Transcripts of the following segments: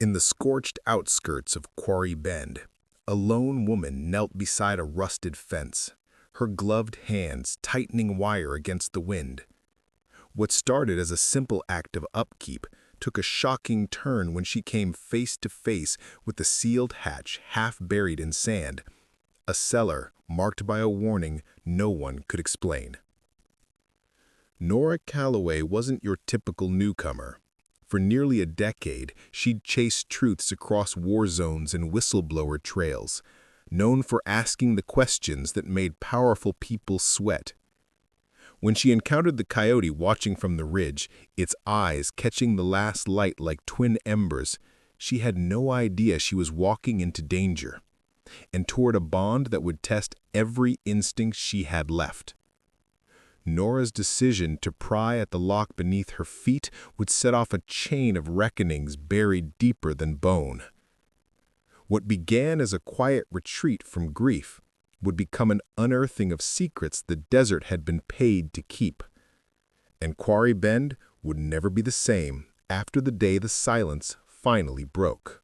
In the scorched outskirts of Quarry Bend, a lone woman knelt beside a rusted fence, her gloved hands tightening wire against the wind. What started as a simple act of upkeep took a shocking turn when she came face to face with the sealed hatch half buried in sand, a cellar marked by a warning no one could explain. Nora Calloway wasn't your typical newcomer. For nearly a decade, she'd chased truths across war zones and whistleblower trails, known for asking the questions that made powerful people sweat. When she encountered the coyote watching from the ridge, its eyes catching the last light like twin embers, she had no idea she was walking into danger, and toward a bond that would test every instinct she had left. Nora's decision to pry at the lock beneath her feet would set off a chain of reckonings buried deeper than bone. What began as a quiet retreat from grief would become an unearthing of secrets the desert had been paid to keep. And Quarry Bend would never be the same after the day the silence finally broke.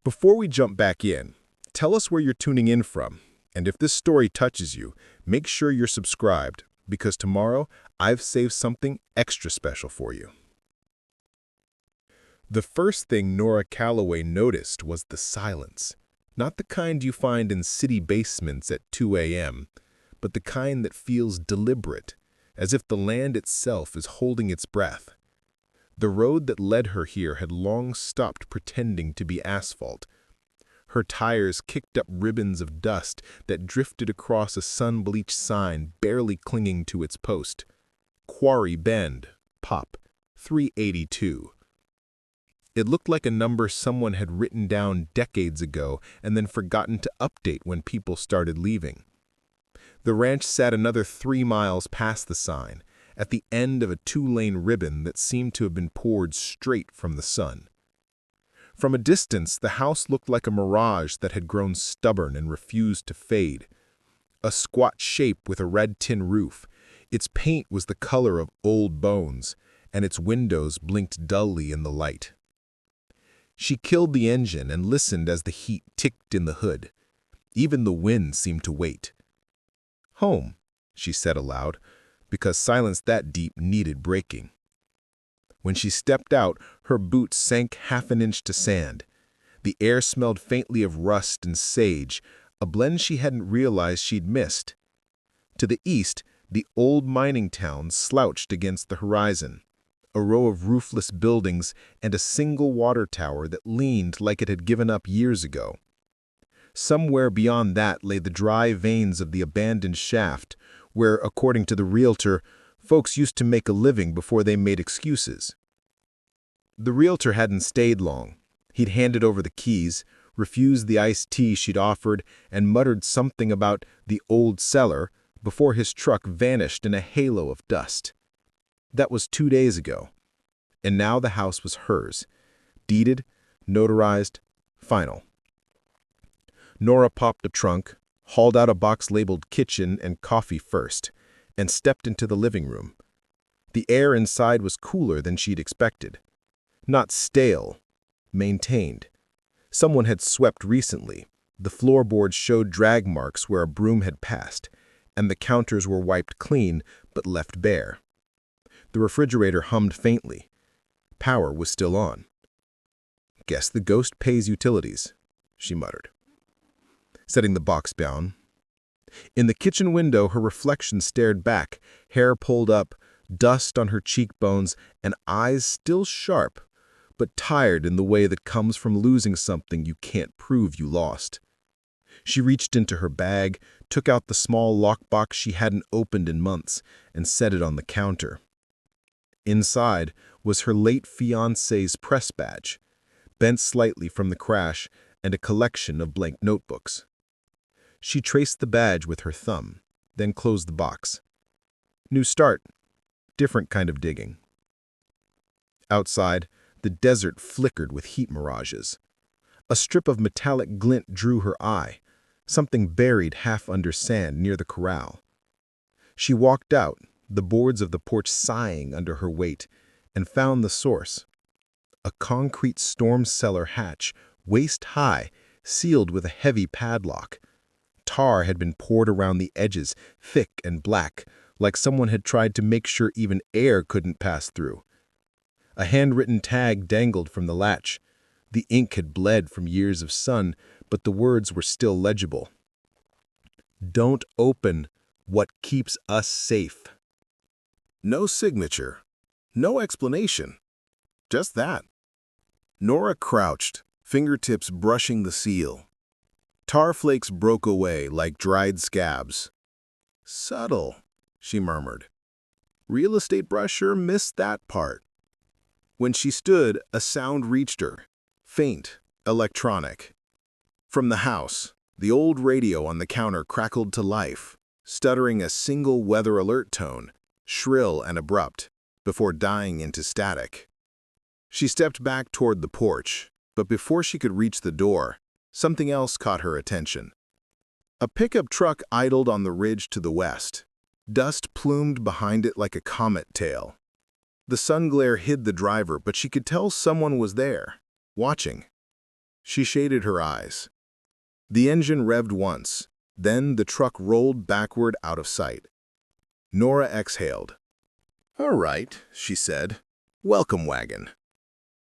Before we jump back in, tell us where you're tuning in from. And if this story touches you, make sure you're subscribed, because tomorrow I've saved something extra special for you. The first thing Nora Calloway noticed was the silence. Not the kind you find in city basements at 2 a.m., but the kind that feels deliberate, as if the land itself is holding its breath. The road that led her here had long stopped pretending to be asphalt. Her tires kicked up ribbons of dust that drifted across a sun-bleached sign barely clinging to its post. Quarry Bend, Pop, 382. It looked like a number someone had written down decades ago and then forgotten to update when people started leaving. The ranch sat another 3 miles past the sign, at the end of a 2-lane ribbon that seemed to have been poured straight from the sun. From a distance, the house looked like a mirage that had grown stubborn and refused to fade. A squat shape with a red tin roof, its paint was the color of old bones, and its windows blinked dully in the light. She killed the engine and listened as the heat ticked in the hood. Even the wind seemed to wait. "Home," she said aloud, because silence that deep needed breaking. When she stepped out, her boots sank half an inch to sand. The air smelled faintly of rust and sage, a blend she hadn't realized she'd missed. To the east, the old mining town slouched against the horizon, a row of roofless buildings and a single water tower that leaned like it had given up years ago. Somewhere beyond that lay the dry veins of the abandoned shaft, where, according to the realtor, folks used to make a living before they made excuses. The realtor hadn't stayed long. He'd handed over the keys, refused the iced tea she'd offered, and muttered something about the old cellar before his truck vanished in a halo of dust. That was 2 days ago, and now the house was hers, deeded, notarized, final. Nora popped a trunk, hauled out a box labeled kitchen and coffee first, and stepped into the living room. The air inside was cooler than she'd expected. Not stale, maintained. Someone had swept recently. The floorboards showed drag marks where a broom had passed, and the counters were wiped clean but left bare. The refrigerator hummed faintly. Power was still on. "Guess the ghost pays utilities," she muttered, setting the box down. In the kitchen window, her reflection stared back, hair pulled up, dust on her cheekbones, and eyes still sharp, but tired in the way that comes from losing something you can't prove you lost. She reached into her bag, took out the small lockbox she hadn't opened in months, and set it on the counter. Inside was her late fiancé's press badge, bent slightly from the crash, and a collection of blank notebooks. She traced the badge with her thumb, then closed the box. New start, different kind of digging. Outside, the desert flickered with heat mirages. A strip of metallic glint drew her eye, something buried half under sand near the corral. She walked out, the boards of the porch sighing under her weight, and found the source. a concrete storm cellar hatch, waist-high, sealed with a heavy padlock. Tar had been poured around the edges, thick and black, like someone had tried to make sure even air couldn't pass through. A handwritten tag dangled from the latch. The ink had bled from years of sun, but the words were still legible. "Don't open what keeps us safe." No signature, no explanation, just that. Nora crouched, fingertips brushing the seal. Tar flakes broke away like dried scabs. "Subtle," she murmured. "Real estate brusher missed that part." When she stood, a sound reached her, faint, electronic. From the house, the old radio on the counter crackled to life, stuttering a single weather alert tone, shrill and abrupt, before dying into static. She stepped back toward the porch, but before she could reach the door, something else caught her attention. A pickup truck idled on the ridge to the west. Dust plumed behind it like a comet tail. The sun glare hid the driver, but she could tell someone was there, watching. She shaded her eyes. The engine revved once, then the truck rolled backward out of sight. Nora exhaled. "All right," she said. "Welcome wagon."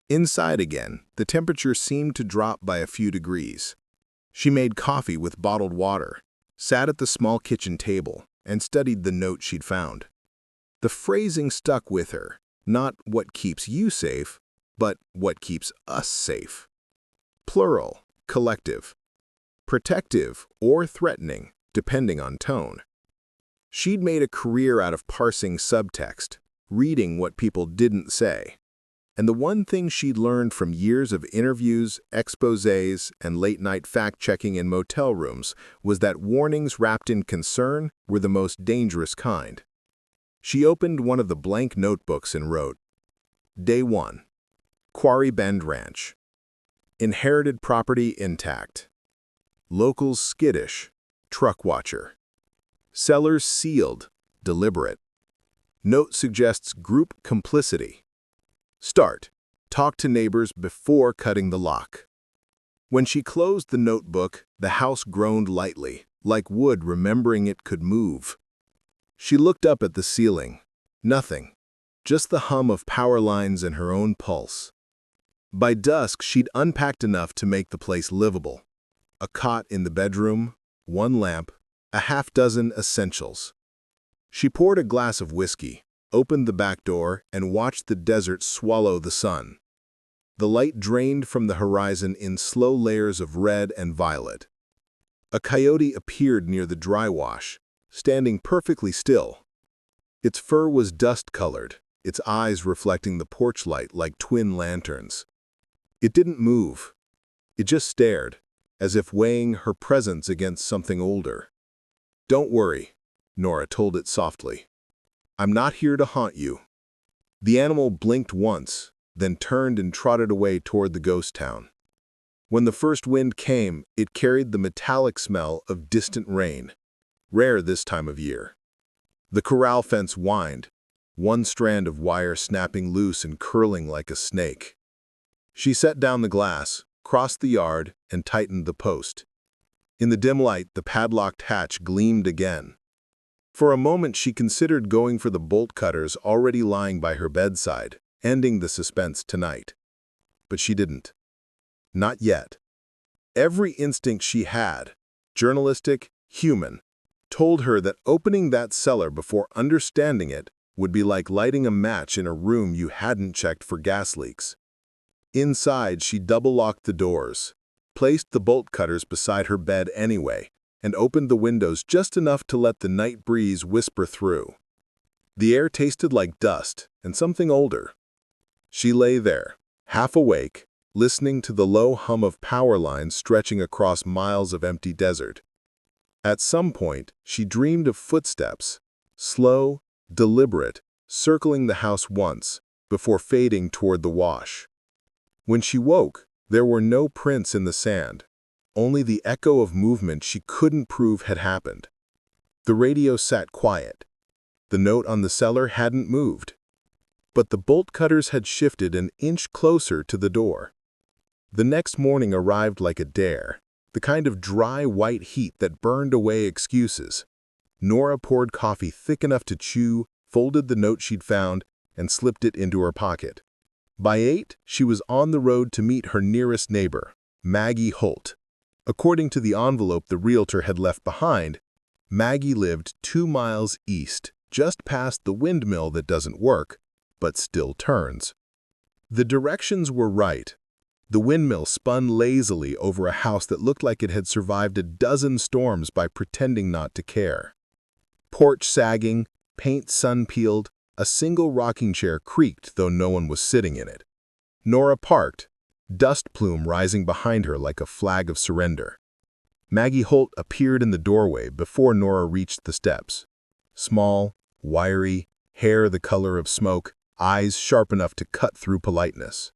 Inside again, the temperature seemed to drop by a few degrees. She made coffee with bottled water, sat at the small kitchen table, and studied the note she'd found. The phrasing stuck with her, not "what keeps you safe," but "what keeps us safe." Plural, collective. Protective or threatening, depending on tone. She'd made a career out of parsing subtext, reading what people didn't say. And the one thing she'd learned from years of interviews, exposés, and late-night fact-checking in motel rooms was that warnings wrapped in concern were the most dangerous kind. She opened one of the blank notebooks and wrote, Day 1. Quarry Bend Ranch. Inherited property intact. Locals skittish. Truck watcher. Cellars sealed. Deliberate. Note suggests group complicity. Start. Talk to neighbors before cutting the lock. When she closed the notebook, the house groaned lightly, like wood remembering it could move. She looked up at the ceiling. Nothing. Just the hum of power lines and her own pulse. By dusk, she'd unpacked enough to make the place livable. A cot in the bedroom, one lamp, a half-dozen essentials. She poured a glass of whiskey, opened the back door, and watched the desert swallow the sun. The light drained from the horizon in slow layers of red and violet. A coyote appeared near the dry wash, standing perfectly still. Its fur was dust-colored, its eyes reflecting the porch light like twin lanterns. It didn't move. It just stared, as if weighing her presence against something older. "Don't worry," Nora told it softly. "I'm not here to haunt you." The animal blinked once, then turned and trotted away toward the ghost town. When the first wind came, it carried the metallic smell of distant rain, rare this time of year. The corral fence whined, one strand of wire snapping loose and curling like a snake. She set down the glass, crossed the yard, and tightened the post. In the dim light, the padlocked hatch gleamed again. For a moment, she considered going for the bolt cutters already lying by her bedside, ending the suspense tonight. But she didn't. Not yet. Every instinct she had, journalistic, human, told her that opening that cellar before understanding it would be like lighting a match in a room you hadn't checked for gas leaks. Inside, she double-locked the doors, placed the bolt cutters beside her bed anyway, and opened the windows just enough to let the night breeze whisper through. The air tasted like dust and something older. She lay there, half awake, listening to the low hum of power lines stretching across miles of empty desert. At some point, she dreamed of footsteps, slow, deliberate, circling the house once, before fading toward the wash. When she woke, there were no prints in the sand, only the echo of movement she couldn't prove had happened. The radio sat quiet. The note on the cellar hadn't moved. But the bolt cutters had shifted an inch closer to the door. The next morning arrived like a dare, the kind of dry white heat that burned away excuses. Nora poured coffee thick enough to chew, folded the note she'd found, and slipped it into her pocket. By 8, she was on the road to meet her nearest neighbor, Maggie Holt. According to the envelope the realtor had left behind, Maggie lived 2 miles east, just past the windmill that doesn't work, but still turns. The directions were right. The windmill spun lazily over a house that looked like it had survived a dozen storms by pretending not to care. Porch sagging, paint sun-peeled, a single rocking chair creaked though no one was sitting in it. Nora parked, dust plume rising behind her like a flag of surrender. Maggie Holt appeared in the doorway before Nora reached the steps. Small, wiry, hair the color of smoke, eyes sharp enough to cut through politeness.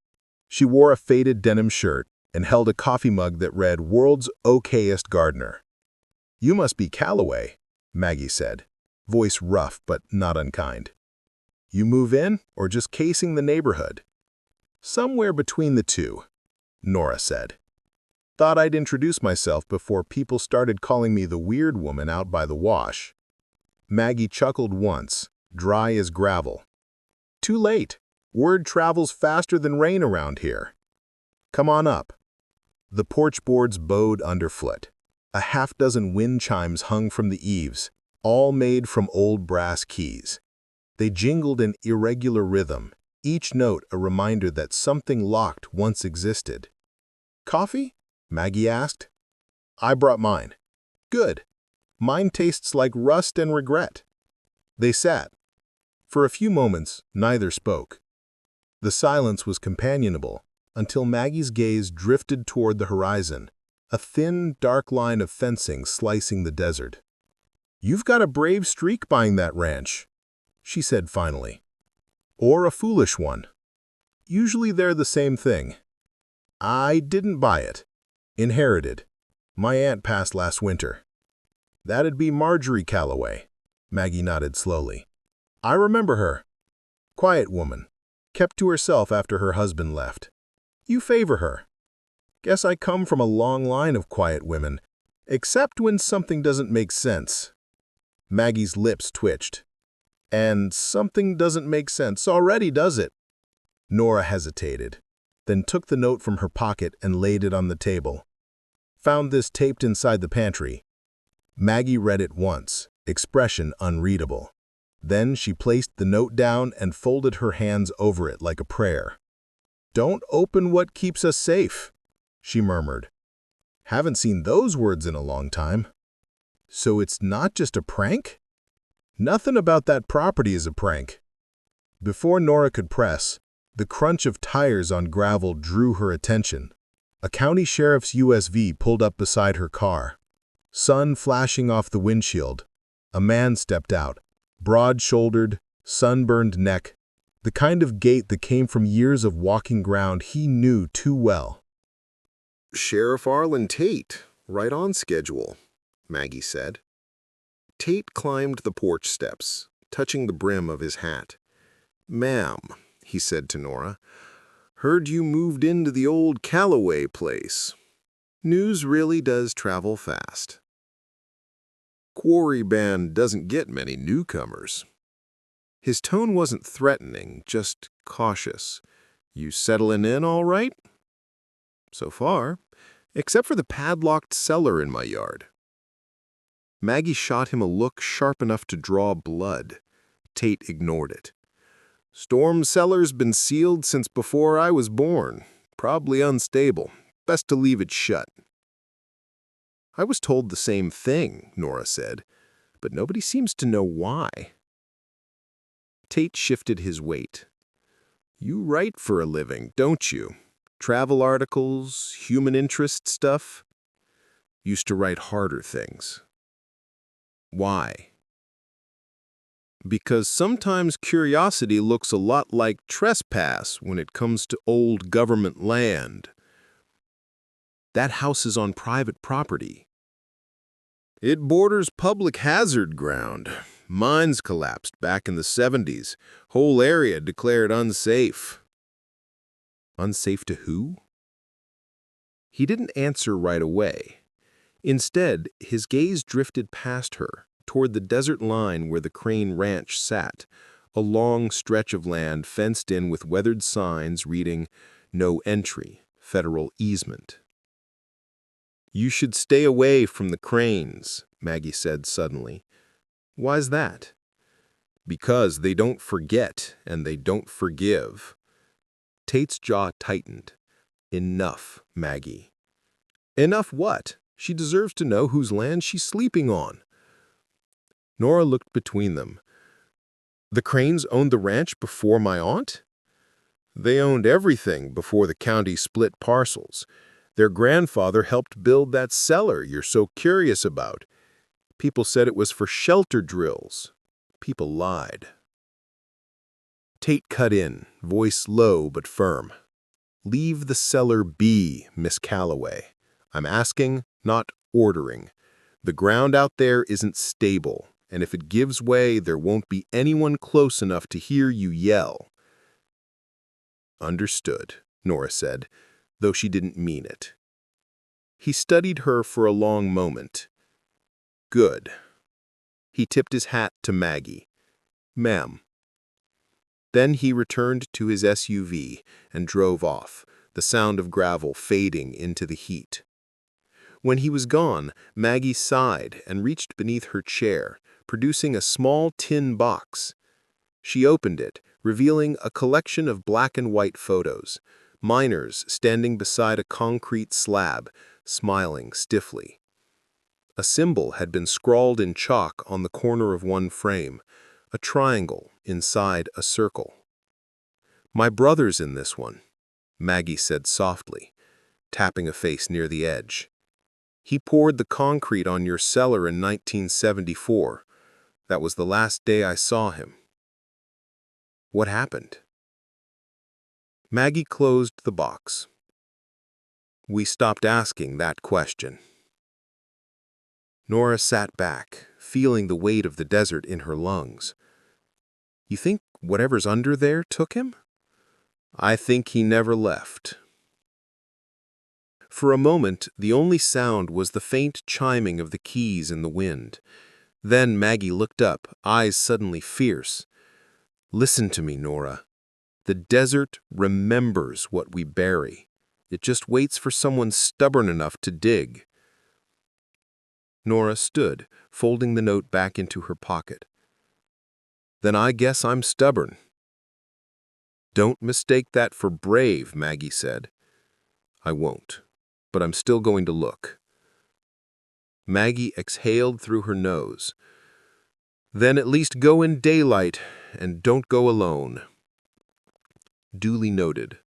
She wore a faded denim shirt and held a coffee mug that read "World's Okayest Gardener." "You must be Calloway," Maggie said, voice rough but not unkind. "You move in or just casing the neighborhood?" "Somewhere between the two," Nora said. "Thought I'd introduce myself before people started calling me the weird woman out by the wash." Maggie chuckled once, dry as gravel. "Too late. Word travels faster than rain around here. Come on up." The porch boards bowed underfoot. A half-dozen wind chimes hung from the eaves, all made from old brass keys. They jingled in irregular rhythm, each note a reminder that something locked once existed. "Coffee?" Maggie asked. "I brought mine." "Good. Mine tastes like rust and regret." They sat. For a few moments, neither spoke. The silence was companionable until Maggie's gaze drifted toward the horizon, a thin, dark line of fencing slicing the desert. "You've got a brave streak buying that ranch," she said finally. "Or a foolish one. Usually they're the same thing." "I didn't buy it. Inherited. My aunt passed last winter." "That'd be Marjorie Calloway." Maggie nodded slowly. "I remember her. Quiet woman. Kept to herself after her husband left. You favor her." "Guess I come from a long line of quiet women, except when something doesn't make sense." Maggie's lips twitched. "And something doesn't make sense already, does it?" Nora hesitated, then took the note from her pocket and laid it on the table. "Found this taped inside the pantry." Maggie read it once, expression unreadable. Then she placed the note down and folded her hands over it like a prayer. "Don't open what keeps us safe," she murmured. "Haven't seen those words in a long time." "So it's not just a prank?" "Nothing about that property is a prank." Before Nora could press, the crunch of tires on gravel drew her attention. A county sheriff's USV pulled up beside her car. Sun flashing off the windshield. A man stepped out, broad-shouldered, sunburned neck, the kind of gait that came from years of walking ground he knew too well. "Sheriff Arlen Tate, right on schedule," Maggie said. Tate climbed the porch steps, touching the brim of his hat. "Ma'am," he said to Nora, "heard you moved into the old Calloway place. News really does travel fast. Quarry Bend doesn't get many newcomers." His tone wasn't threatening, just cautious. "You settling in all right?" "So far, except for the padlocked cellar in my yard." Maggie shot him a look sharp enough to draw blood. Tate ignored it. "Storm cellar's been sealed since before I was born. Probably unstable. Best to leave it shut." "I was told the same thing," Nora said, "but nobody seems to know why." Tate shifted his weight. "You write for a living, don't you? Travel articles, human interest stuff?" "Used to write harder things." "Why?" "Because sometimes curiosity looks a lot like trespass when it comes to old government land." "That house is on private property." "It borders public hazard ground. Mines collapsed back in the 70s. Whole area declared unsafe. Unsafe to who? He didn't answer right away. Instead, his gaze drifted past her, toward the desert line where the Crane Ranch sat, a long stretch of land fenced in with weathered signs reading, "No entry, federal easement." "You should stay away from the Cranes," Maggie said suddenly. "Why's that?" "Because they don't forget and they don't forgive." Tate's jaw tightened. "Enough, Maggie." "Enough what? She deserves to know whose land she's sleeping on." Nora looked between them. "The Cranes owned the ranch before my aunt?" "They owned everything before the county split parcels. Their grandfather helped build that cellar you're so curious about. People said it was for shelter drills. People lied." Tate cut in, voice low but firm. "Leave the cellar be, Miss Calloway. I'm asking, not ordering. The ground out there isn't stable, and if it gives way, there won't be anyone close enough to hear you yell." "Understood," Nora said, though she didn't mean it. He studied her for a long moment. "Good." He tipped his hat to Maggie. "Ma'am." Then he returned to his SUV and drove off, the sound of gravel fading into the heat. When he was gone, Maggie sighed and reached beneath her chair, producing a small tin box. She opened it, revealing a collection of black and white photos, miners standing beside a concrete slab, smiling stiffly. A symbol had been scrawled in chalk on the corner of one frame, a triangle inside a circle. "My brother's in this one," Maggie said softly, tapping a face near the edge. "He poured the concrete on your cellar in 1974. That was the last day I saw him." "What happened?" Maggie closed the box. "We stopped asking that question." Nora sat back, feeling the weight of the desert in her lungs. "You think whatever's under there took him?" "I think he never left." For a moment, the only sound was the faint chiming of the keys in the wind. Then Maggie looked up, eyes suddenly fierce. "Listen to me, Nora. The desert remembers what we bury. It just waits for someone stubborn enough to dig." Nora stood, folding the note back into her pocket. "Then I guess I'm stubborn." "Don't mistake that for brave," Maggie said. "I won't, but I'm still going to look." Maggie exhaled through her nose. "Then at least go in daylight, and don't go alone." Duly noted.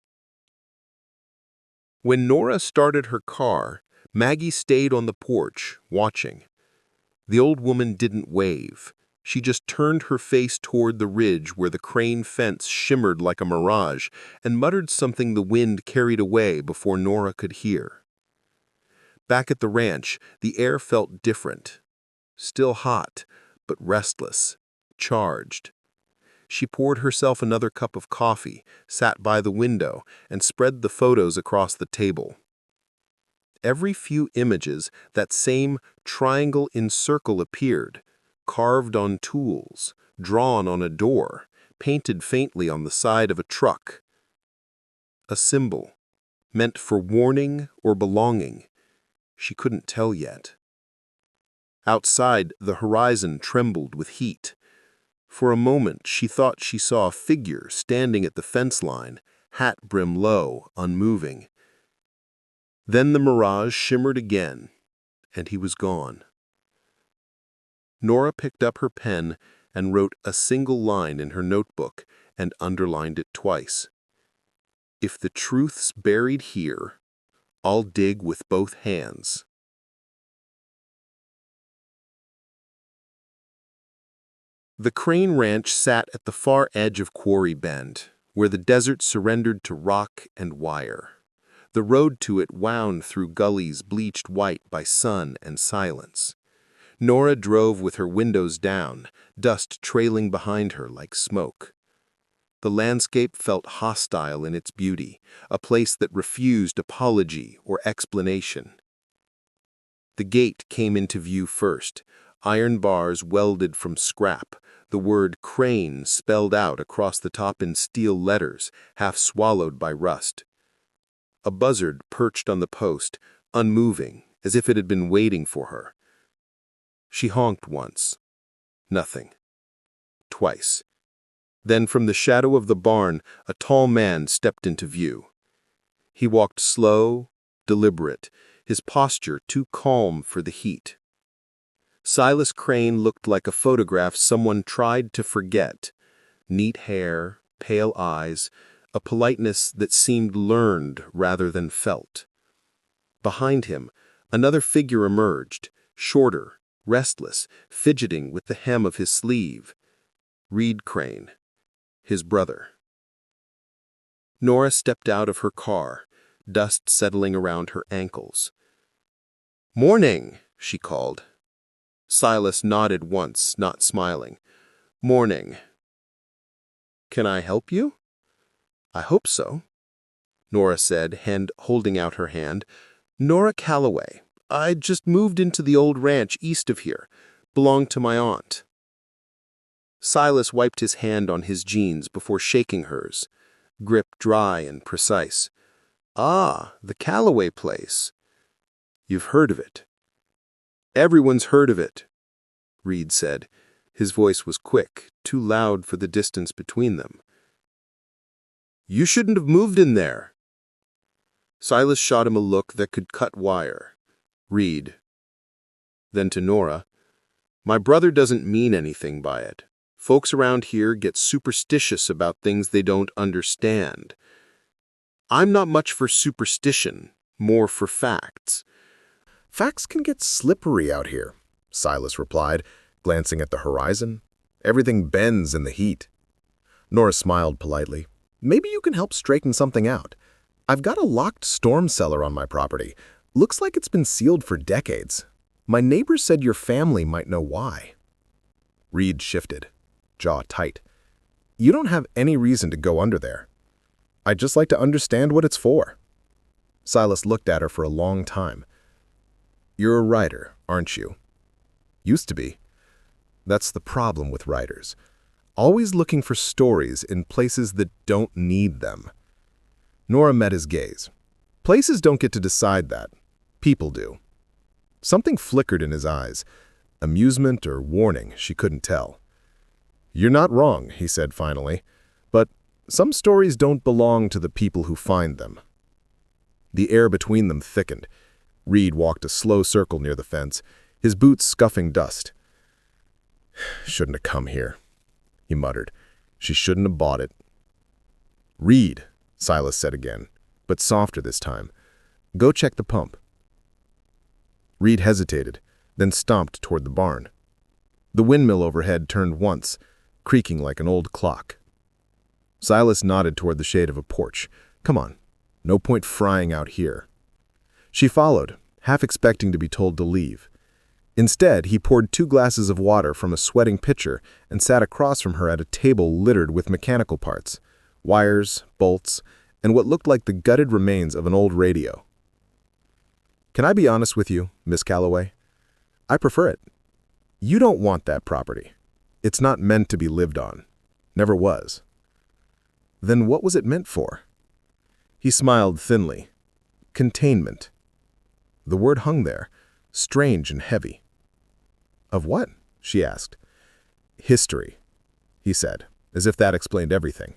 When Nora started her car, Maggie stayed on the porch, watching. The old woman didn't wave. She just turned her face toward the ridge where the Crane fence shimmered like a mirage and muttered something the wind carried away before Nora could hear. Back at the ranch, the air felt different. Still hot, but restless, charged. She poured herself another cup of coffee, sat by the window, and spread the photos across the table. Every few images, that same triangle in circle appeared, carved on tools, drawn on a door, painted faintly on the side of a truck. A symbol, meant for warning or belonging. She couldn't tell yet. Outside, the horizon trembled with heat. For a moment, she thought she saw a figure standing at the fence line, hat brim low, unmoving. Then the mirage shimmered again, and he was gone. Nora picked up her pen and wrote a single line in her notebook and underlined it twice. "If the truth's buried here, I'll dig with both hands." The Crane Ranch sat at the far edge of Quarry Bend, where the desert surrendered to rock and wire. The road to it wound through gullies bleached white by sun and silence. Nora drove with her windows down, dust trailing behind her like smoke. The landscape felt hostile in its beauty, a place that refused apology or explanation. The gate came into view first, iron bars welded from scrap, the word crane spelled out across the top in steel letters, half swallowed by rust. A buzzard perched on the post, unmoving, as if it had been waiting for her. She honked once. Nothing. Twice. Then from the shadow of the barn, a tall man stepped into view. He walked slow, deliberate, his posture too calm for the heat. Silas Crane looked like a photograph someone tried to forget. Neat hair, pale eyes, a politeness that seemed learned rather than felt. Behind him, another figure emerged, shorter, restless, fidgeting with the hem of his sleeve. Reed Crane, his brother. Nora stepped out of her car, dust settling around her ankles. "Morning," she called. Silas nodded once, not smiling. "Morning. Can I help you?" "I hope so," Nora said, holding out her hand. "Nora Calloway. I just moved into the old ranch east of here. Belonged to my aunt." Silas wiped his hand on his jeans before shaking hers, grip dry and precise. "Ah, the Calloway place. You've heard of it." "Everyone's heard of it," Reed said. His voice was quick, too loud for the distance between them. "You shouldn't have moved in there." Silas shot him a look that could cut wire. Reed. Then to Nora, "My brother doesn't mean anything by it. Folks around here get superstitious about things they don't understand. I'm not much for superstition, more for facts." "Facts can get slippery out here," Silas replied, glancing at the horizon. "Everything bends in the heat." Nora smiled politely. "Maybe you can help straighten something out. I've got a locked storm cellar on my property. Looks like it's been sealed for decades. My neighbors said your family might know why." Reed shifted, jaw tight. "You don't have any reason to go under there. I'd just like to understand what it's for." Silas looked at her for a long time. "You're a writer, aren't you?" "Used to be." "That's the problem with writers. Always looking for stories in places that don't need them." Nora met his gaze. "Places don't get to decide that. People do." Something flickered in his eyes. Amusement or warning, she couldn't tell. "You're not wrong," he said finally. "But some stories don't belong to the people who find them." The air between them thickened. Reed walked a slow circle near the fence, his boots scuffing dust. "Shouldn't have come here," he muttered. "She shouldn't have bought it." "Reed," Silas said again, but softer this time. "Go check the pump." Reed hesitated, then stomped toward the barn. The windmill overhead turned once, creaking like an old clock. Silas nodded toward the shade of a porch. "Come on, no point frying out here." She followed, half expecting to be told to leave. Instead, he poured 2 glasses of water from a sweating pitcher and sat across from her at a table littered with mechanical parts, wires, bolts, and what looked like the gutted remains of an old radio. "Can I be honest with you, Miss Calloway? I prefer it. You don't want that property. It's not meant to be lived on. Never was." "Then what was it meant for?" He smiled thinly. "Containment." The word hung there, strange and heavy. "Of what?" she asked. "History," he said, as if that explained everything.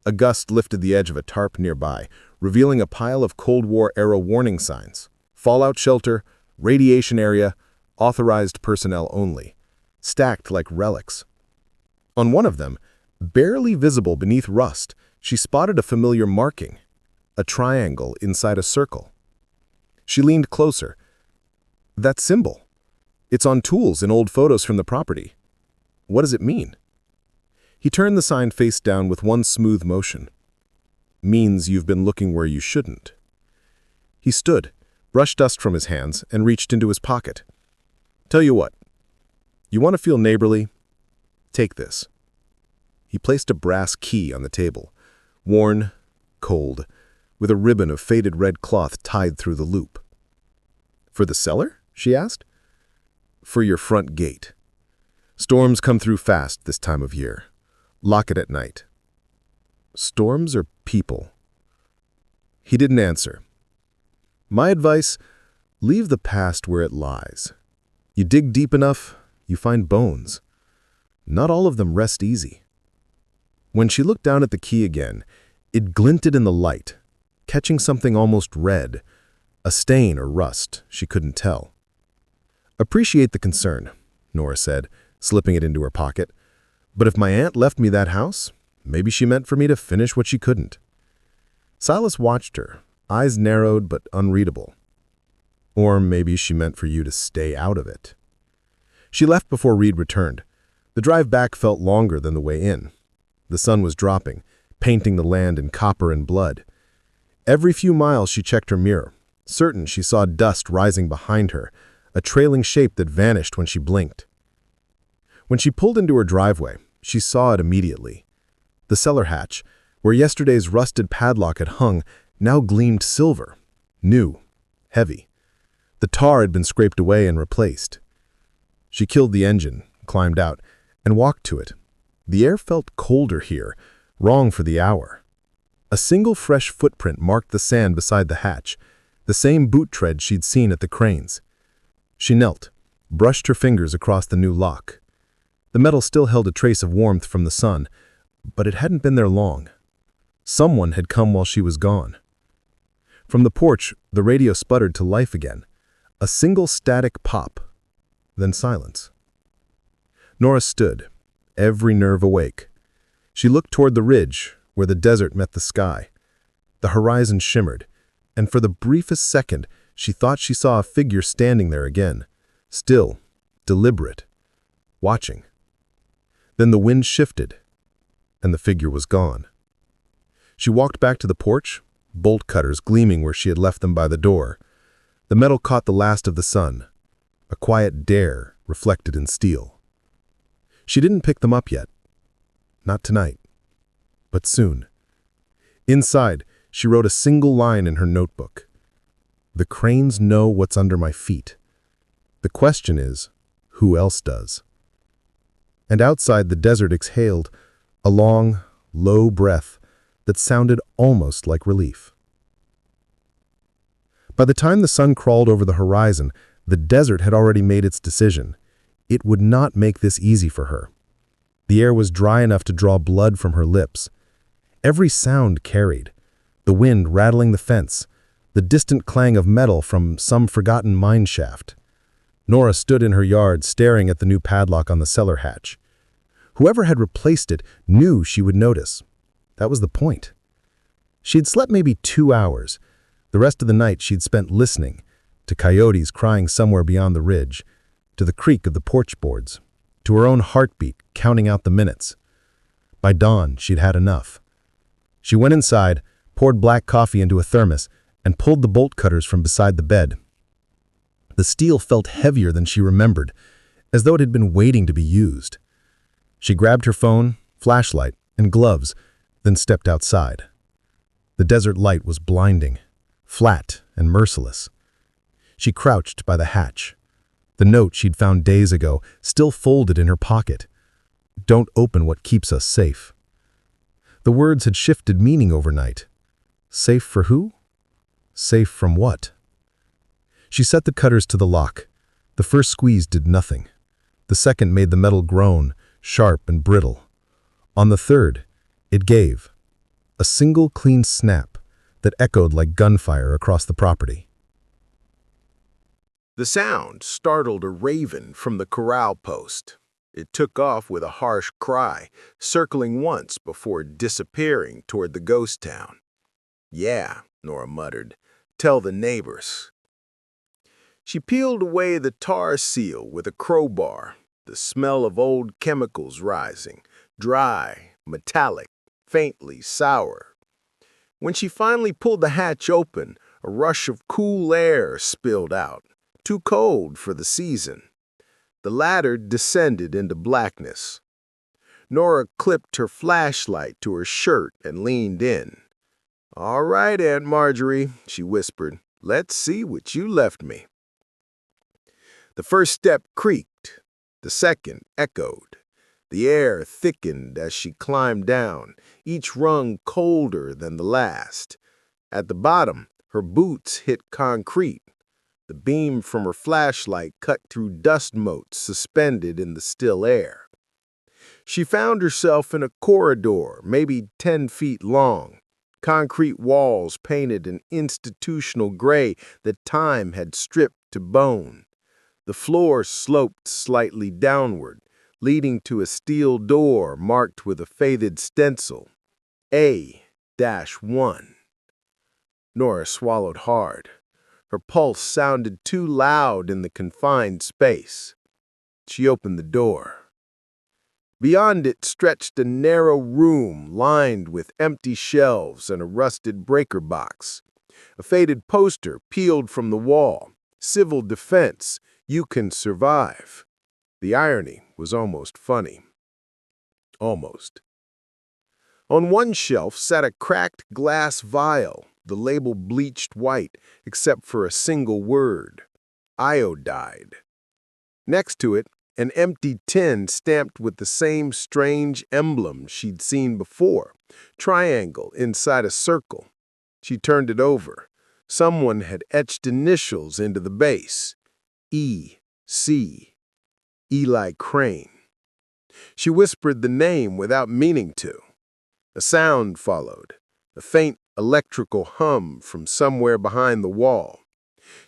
A gust lifted the edge of a tarp nearby, revealing a pile of Cold War-era warning signs. Fallout shelter, radiation area, authorized personnel only, stacked like relics. On one of them, barely visible beneath rust, she spotted a familiar marking, a triangle inside a circle. She leaned closer. "That symbol. It's on tools in old photos from the property. What does it mean?" He turned the sign face down with one smooth motion. "Means you've been looking where you shouldn't." He stood, brushed dust from his hands, and reached into his pocket. Tell you what, you want to feel neighborly? Take this. He placed a brass key on the table, worn, cold, with a ribbon of faded red cloth tied through the loop. For the cellar? She asked. For your front gate. Storms come through fast this time of year. Lock it at night. Storms or people? He didn't answer. My advice, leave the past where it lies. You dig deep enough, you find bones. Not all of them rest easy. When she looked down at the key again, it glinted in the light, catching something almost red, a stain or rust, she couldn't tell. Appreciate the concern, Nora said, slipping it into her pocket. But if my aunt left me that house, maybe she meant for me to finish what she couldn't. Silas watched her, eyes narrowed but unreadable. Or maybe she meant for you to stay out of it. She left before Reed returned. The drive back felt longer than the way in. The sun was dropping, painting the land in copper and blood. Every few miles she checked her mirror, certain she saw dust rising behind her, a trailing shape that vanished when she blinked. When she pulled into her driveway, she saw it immediately. The cellar hatch, where yesterday's rusted padlock had hung, now gleamed silver, new, heavy. The tar had been scraped away and replaced. She killed the engine, climbed out, and walked to it. The air felt colder here, wrong for the hour. A single fresh footprint marked the sand beside the hatch, the same boot tread she'd seen at the cranes. She knelt, brushed her fingers across the new lock. The metal still held a trace of warmth from the sun, but it hadn't been there long. Someone had come while she was gone. From the porch, the radio sputtered to life again. A single static pop, then silence. Nora stood, every nerve awake. She looked toward the ridge, where the desert met the sky. The horizon shimmered, and for the briefest second, she thought she saw a figure standing there again, still, deliberate, watching. Then the wind shifted, and the figure was gone. She walked back to the porch, bolt cutters gleaming where she had left them by the door. The metal caught the last of the sun, a quiet dare reflected in steel. She didn't pick them up yet. Not tonight, but soon. Inside, she wrote a single line in her notebook. The cranes know what's under my feet. The question is, who else does? And outside, the desert exhaled a long, low breath that sounded almost like relief. By the time the sun crawled over the horizon, the desert had already made its decision. It would not make this easy for her. The air was dry enough to draw blood from her lips. Every sound carried. The wind rattling the fence, the distant clang of metal from some forgotten mine shaft. Nora stood in her yard staring at the new padlock on the cellar hatch. Whoever had replaced it knew she would notice. That was the point. She'd slept maybe 2 hours. The rest of the night she'd spent listening, to coyotes crying somewhere beyond the ridge, to the creak of the porch boards, to her own heartbeat counting out the minutes. By dawn, she'd had enough. She went inside, poured black coffee into a thermos, and pulled the bolt cutters from beside the bed. The steel felt heavier than she remembered, as though it had been waiting to be used. She grabbed her phone, flashlight, and gloves, then stepped outside. The desert light was blinding, flat and merciless. She crouched by the hatch. The note she'd found days ago still folded in her pocket. Don't open what keeps us safe. The words had shifted meaning overnight. Safe for who? Safe from what? She set the cutters to the lock. The first squeeze did nothing. The second made the metal groan, sharp and brittle. On the third, it gave. A single clean snap that echoed like gunfire across the property. The sound startled a raven from the corral post. It took off with a harsh cry, circling once before disappearing toward the ghost town. "Yeah," Nora muttered. "Tell the neighbors." She peeled away the tar seal with a crowbar, the smell of old chemicals rising, dry, metallic, faintly sour. When she finally pulled the hatch open, a rush of cool air spilled out, too cold for the season. The ladder descended into blackness. Nora clipped her flashlight to her shirt and leaned in. "All right, Aunt Marjorie," she whispered. "Let's see what you left me." The first step creaked. The second echoed. The air thickened as she climbed down, each rung colder than the last. At the bottom, her boots hit concrete. The beam from her flashlight cut through dust motes suspended in the still air. She found herself in a corridor, maybe 10 feet long. Concrete walls painted an institutional gray that time had stripped to bone. The floor sloped slightly downward, leading to a steel door marked with a faded stencil, A-1. Nora swallowed hard. Her pulse sounded too loud in the confined space. She opened the door. Beyond it stretched a narrow room lined with empty shelves and a rusted breaker box. A faded poster peeled from the wall. "Civil defense, you can survive." The irony was almost funny. Almost. On one shelf sat a cracked glass vial, the label bleached white except for a single word: iodide. Next to it, an empty tin stamped with the same strange emblem she'd seen before, triangle inside a circle. She turned it over. Someone had etched initials into the base. E.C. Eli Crane. She whispered the name without meaning to. A sound followed, a faint electrical hum from somewhere behind the wall.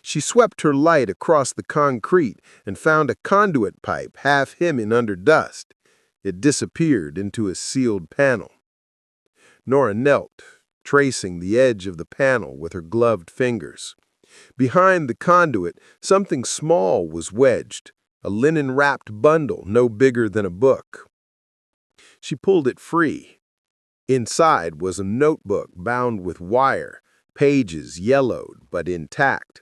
She swept her light across the concrete and found a conduit pipe half hidden under dust. It disappeared into a sealed panel. Nora knelt, tracing the edge of the panel with her gloved fingers. Behind the conduit, something small was wedged, a linen-wrapped bundle no bigger than a book. She pulled it free. Inside was a notebook bound with wire, pages yellowed but intact.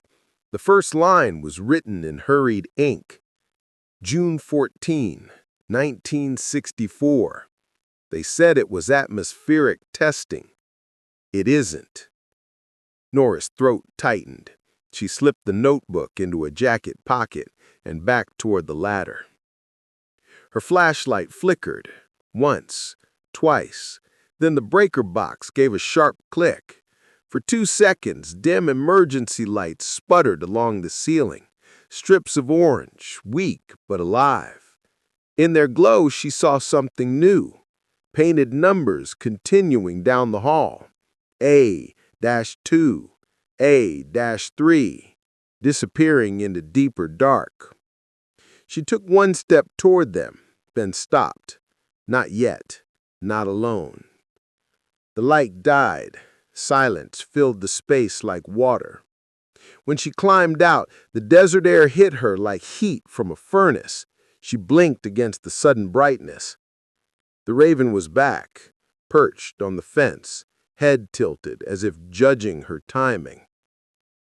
The first line was written in hurried ink. June 14, 1964. They said it was atmospheric testing. It isn't. Nora's throat tightened. She slipped the notebook into a jacket pocket and backed toward the ladder. Her flashlight flickered, once, twice. Then the breaker box gave a sharp click. For 2 seconds, dim emergency lights sputtered along the ceiling, strips of orange, weak but alive. In their glow, she saw something new, painted numbers continuing down the hall. A-2, A-3, disappearing into deeper dark. She took one step toward them, then stopped. Not yet, not alone. The light died. Silence filled the space like water. When she climbed out, the desert air hit her like heat from a furnace. She blinked against the sudden brightness. The raven was back, perched on the fence, head tilted as if judging her timing.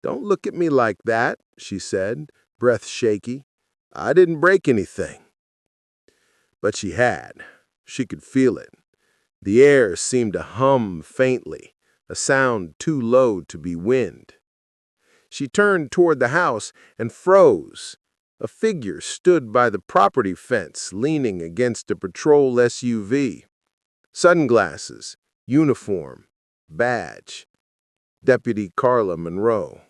"Don't look at me like that," she said, breath shaky. "I didn't break anything." But she had. She could feel it. The air seemed to hum faintly, a sound too low to be wind. She turned toward the house and froze. A figure stood by the property fence, leaning against a patrol SUV. Sunglasses, uniform, badge. Deputy Carla Monroe.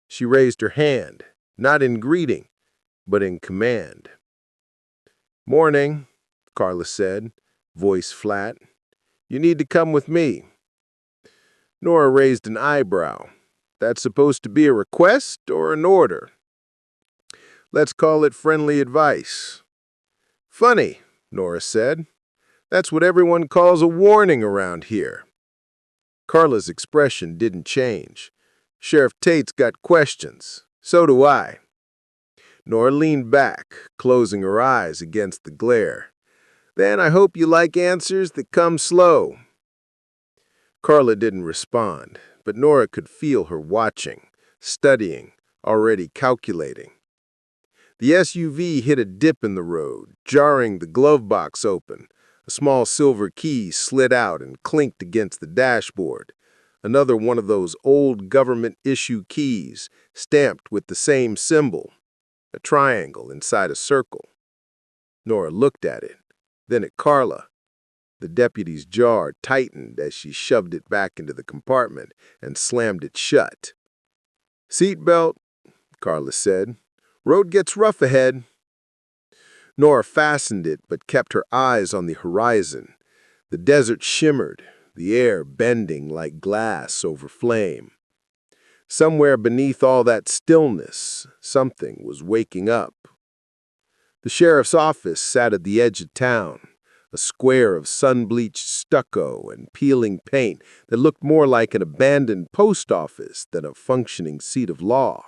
She raised her hand, not in greeting, but in command. "Morning," Carla said, voice flat. "You need to come with me." Nora raised an eyebrow. "That's supposed to be a request or an order?" "Let's call it friendly advice." "Funny," Nora said. "That's what everyone calls a warning around here." Carla's expression didn't change. "Sheriff Tate's got questions. So do I." Nora leaned back, closing her eyes against the glare. "Then I hope you like answers that come slow." Carla didn't respond, but Nora could feel her watching, studying, already calculating. The SUV hit a dip in the road, jarring the glove box open. A small silver key slid out and clinked against the dashboard. Another one of those old government-issue keys, stamped with the same symbol, a triangle inside a circle. Nora looked at it, then at Carla. The deputy's jaw tightened as she shoved it back into the compartment and slammed it shut. "Seatbelt," Carla said. "Road gets rough ahead." Nora fastened it but kept her eyes on the horizon. The desert shimmered, the air bending like glass over flame. Somewhere beneath all that stillness, something was waking up. The sheriff's office sat at the edge of town, a square of sun-bleached stucco and peeling paint that looked more like an abandoned post office than a functioning seat of law.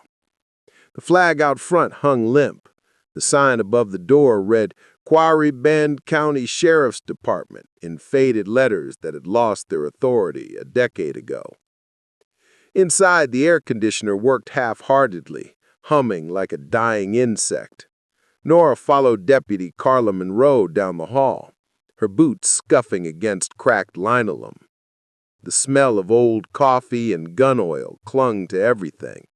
The flag out front hung limp. The sign above the door read Quarry Bend County Sheriff's Department in faded letters that had lost their authority a decade ago. Inside, the air conditioner worked half-heartedly, humming like a dying insect. Nora followed Deputy Carla Monroe down the hall, her boots scuffing against cracked linoleum. The smell of old coffee and gun oil clung to everything.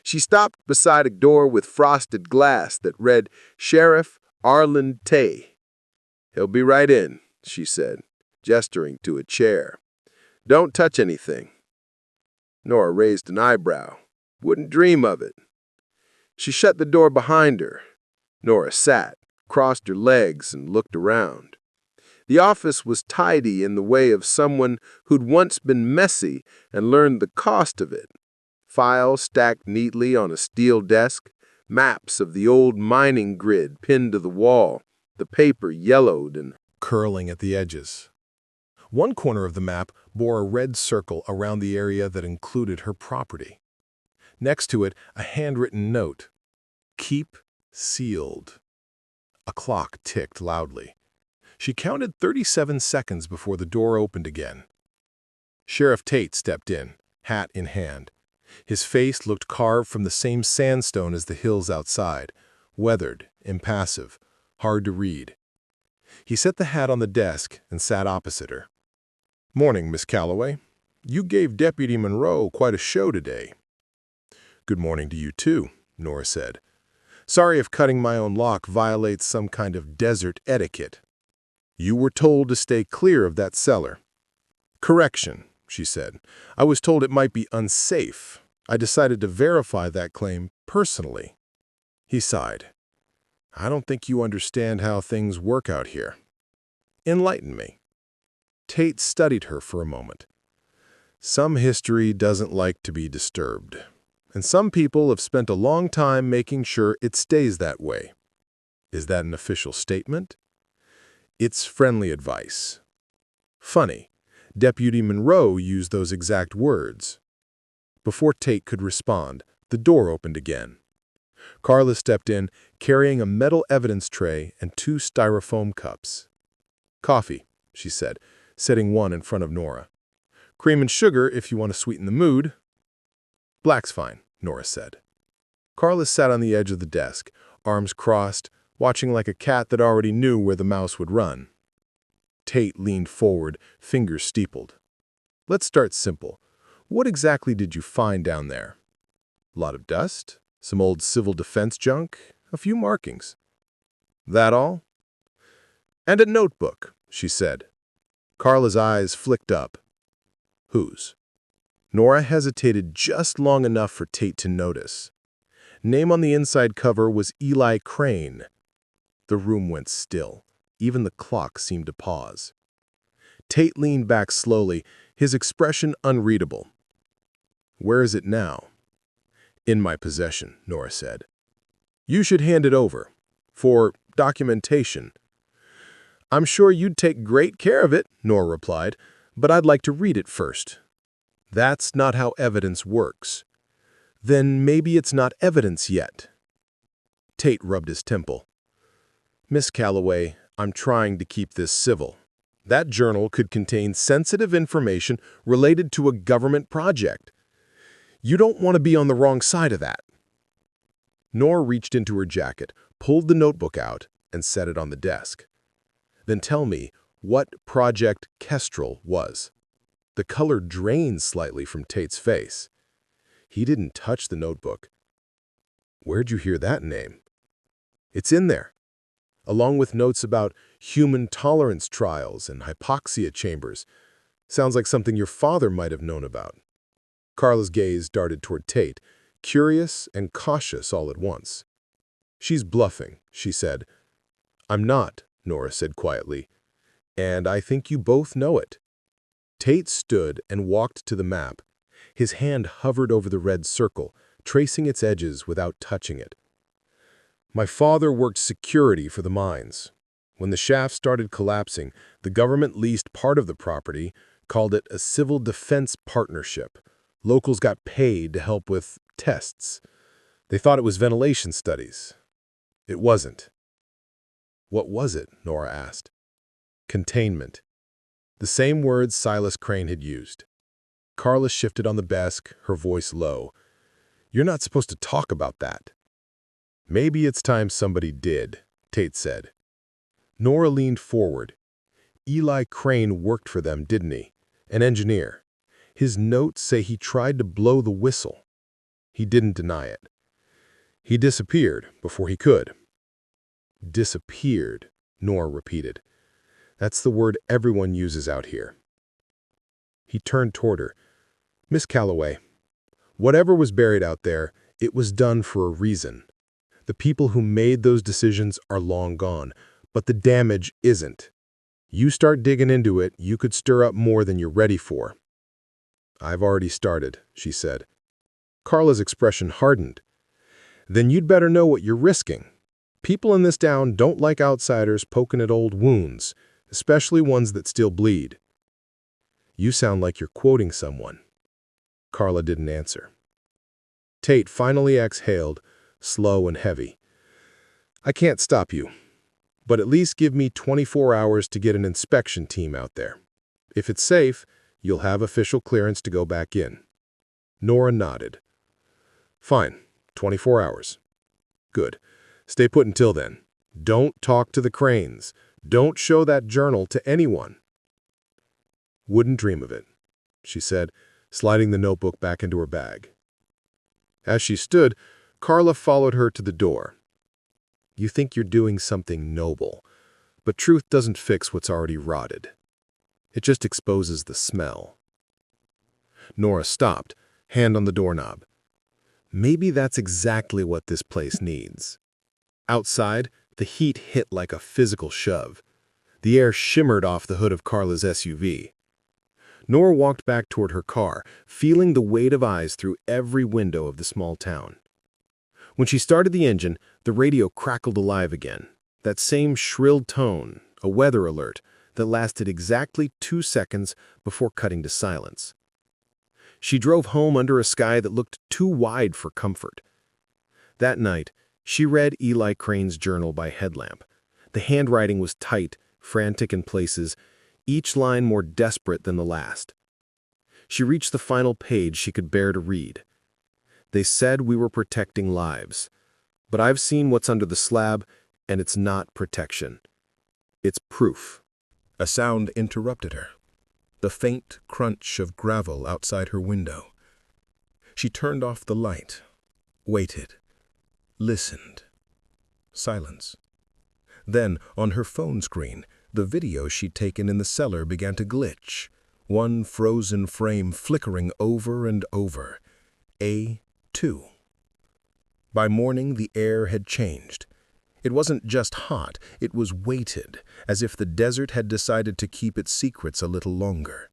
She stopped beside a door with frosted glass that read Sheriff Arlen Tay. "He'll be right in," she said, gesturing to a chair. "Don't touch anything." Nora raised an eyebrow. "Wouldn't dream of it." She shut the door behind her. Nora sat, crossed her legs, and looked around. The office was tidy in the way of someone who'd once been messy and learned the cost of it. Files stacked neatly on a steel desk, maps of the old mining grid pinned to the wall, the paper yellowed and curling at the edges. One corner of the map bore a red circle around the area that included her property. Next to it, a handwritten note, "Keep sealed." A clock ticked loudly. She counted 37 seconds before the door opened again. Sheriff Tate stepped in, hat in hand. His face looked carved from the same sandstone as the hills outside, weathered, impassive, hard to read. He set the hat on the desk and sat opposite her. "Morning, Miss Calloway. You gave Deputy Monroe quite a show today." "Good morning to you, too," Nora said. "Sorry if cutting my own lock violates some kind of desert etiquette. You were told to stay clear of that cellar." "Correction," she said. "I was told it might be unsafe. I decided to verify that claim personally." He sighed. "I don't think you understand how things work out here. Enlighten me." Tate studied her for a moment. "Some history doesn't like to be disturbed, and some people have spent a long time making sure it stays that way. Is that an official statement?" "It's friendly advice." "Funny. Deputy Monroe used those exact words." Before Tate could respond, the door opened again. Carla stepped in, carrying a metal evidence tray and 2 styrofoam cups. "Coffee," she said, setting one in front of Nora. "Cream and sugar if you want to sweeten the mood." "Black's fine," Nora said. Carla sat on the edge of the desk, arms crossed, watching like a cat that already knew where the mouse would run. Tate leaned forward, fingers steepled. "Let's start simple. What exactly did you find down there?" "A lot of dust, some old civil defense junk, a few markings." "That all?" "And a notebook," she said. Carla's eyes flicked up. "Whose?" Nora hesitated just long enough for Tate to notice. Name on the inside cover was Eli Crane. The room went still. Even the clock seemed to pause. Tate leaned back slowly, his expression unreadable. "Where is it now?" "In my possession," Nora said. "You should hand it over. For documentation." "I'm sure you'd take great care of it," Nora replied, "but I'd like to read it first." "That's not how evidence works." "Then maybe it's not evidence yet." Tate rubbed his temple. "Miss Calloway, I'm trying to keep this civil. That journal could contain sensitive information related to a government project. You don't want to be on the wrong side of that." Nora reached into her jacket, pulled the notebook out, and set it on the desk. Then tell me what Project Kestrel was. The color drained slightly from Tate's face. He didn't touch the notebook. Where'd you hear that name? It's in there, along with notes about human tolerance trials and hypoxia chambers. Sounds like something your father might have known about. Carla's gaze darted toward Tate, curious and cautious all at once. She's bluffing, she said. I'm not, Nora said quietly, and I think you both know it. Tate stood and walked to the map. His hand hovered over the red circle, tracing its edges without touching it. My father worked security for the mines. When the shaft started collapsing, the government leased part of the property, called it a civil defense partnership. Locals got paid to help with tests. They thought it was ventilation studies. It wasn't. What was it? Nora asked. Containment. The same words Silas Crane had used. Carla shifted on the desk, her voice low. You're not supposed to talk about that. Maybe it's time somebody did, Tate said. Nora leaned forward. Eli Crane worked for them, didn't he? An engineer. His notes say he tried to blow the whistle. He didn't deny it. He disappeared before he could. Disappeared, Nora repeated. That's the word everyone uses out here. He turned toward her. Miss Calloway, whatever was buried out there, it was done for a reason. The people who made those decisions are long gone, but the damage isn't. You start digging into it, you could stir up more than you're ready for. I've already started, she said. Carla's expression hardened. Then you'd better know what you're risking. People in this town don't like outsiders poking at old wounds, especially ones that still bleed. You sound like you're quoting someone. Carla didn't answer. Tate finally exhaled, slow and heavy. I can't stop you, but at least give me 24 hours to get an inspection team out there. If it's safe, you'll have official clearance to go back in. Nora nodded. Fine, 24 hours. Good. Stay put until then. Don't talk to the Cranes. Don't show that journal to anyone. Wouldn't dream of it, she said, sliding the notebook back into her bag. As she stood, Carla followed her to the door. You think you're doing something noble, but truth doesn't fix what's already rotted. It just exposes the smell. Nora stopped, hand on the doorknob. Maybe that's exactly what this place needs. Outside, the heat hit like a physical shove. The air shimmered off the hood of Carla's SUV. Nora walked back toward her car, feeling the weight of eyes through every window of the small town. When she started the engine, the radio crackled alive again. That same shrill tone, a weather alert, that lasted exactly 2 seconds before cutting to silence. She drove home under a sky that looked too wide for comfort. That night, she read Eli Crane's journal by headlamp. The handwriting was tight, frantic in places, each line more desperate than the last. She reached the final page she could bear to read. They said we were protecting lives, but I've seen what's under the slab, and it's not protection. It's proof. A sound interrupted her. The faint crunch of gravel outside her window. She turned off the light, waited, listened. Silence. Then, on her phone screen, the video she'd taken in the cellar began to glitch, one frozen frame flickering over and over. A2. By morning, the air had changed. It wasn't just hot, it was weighted, as if the desert had decided to keep its secrets a little longer.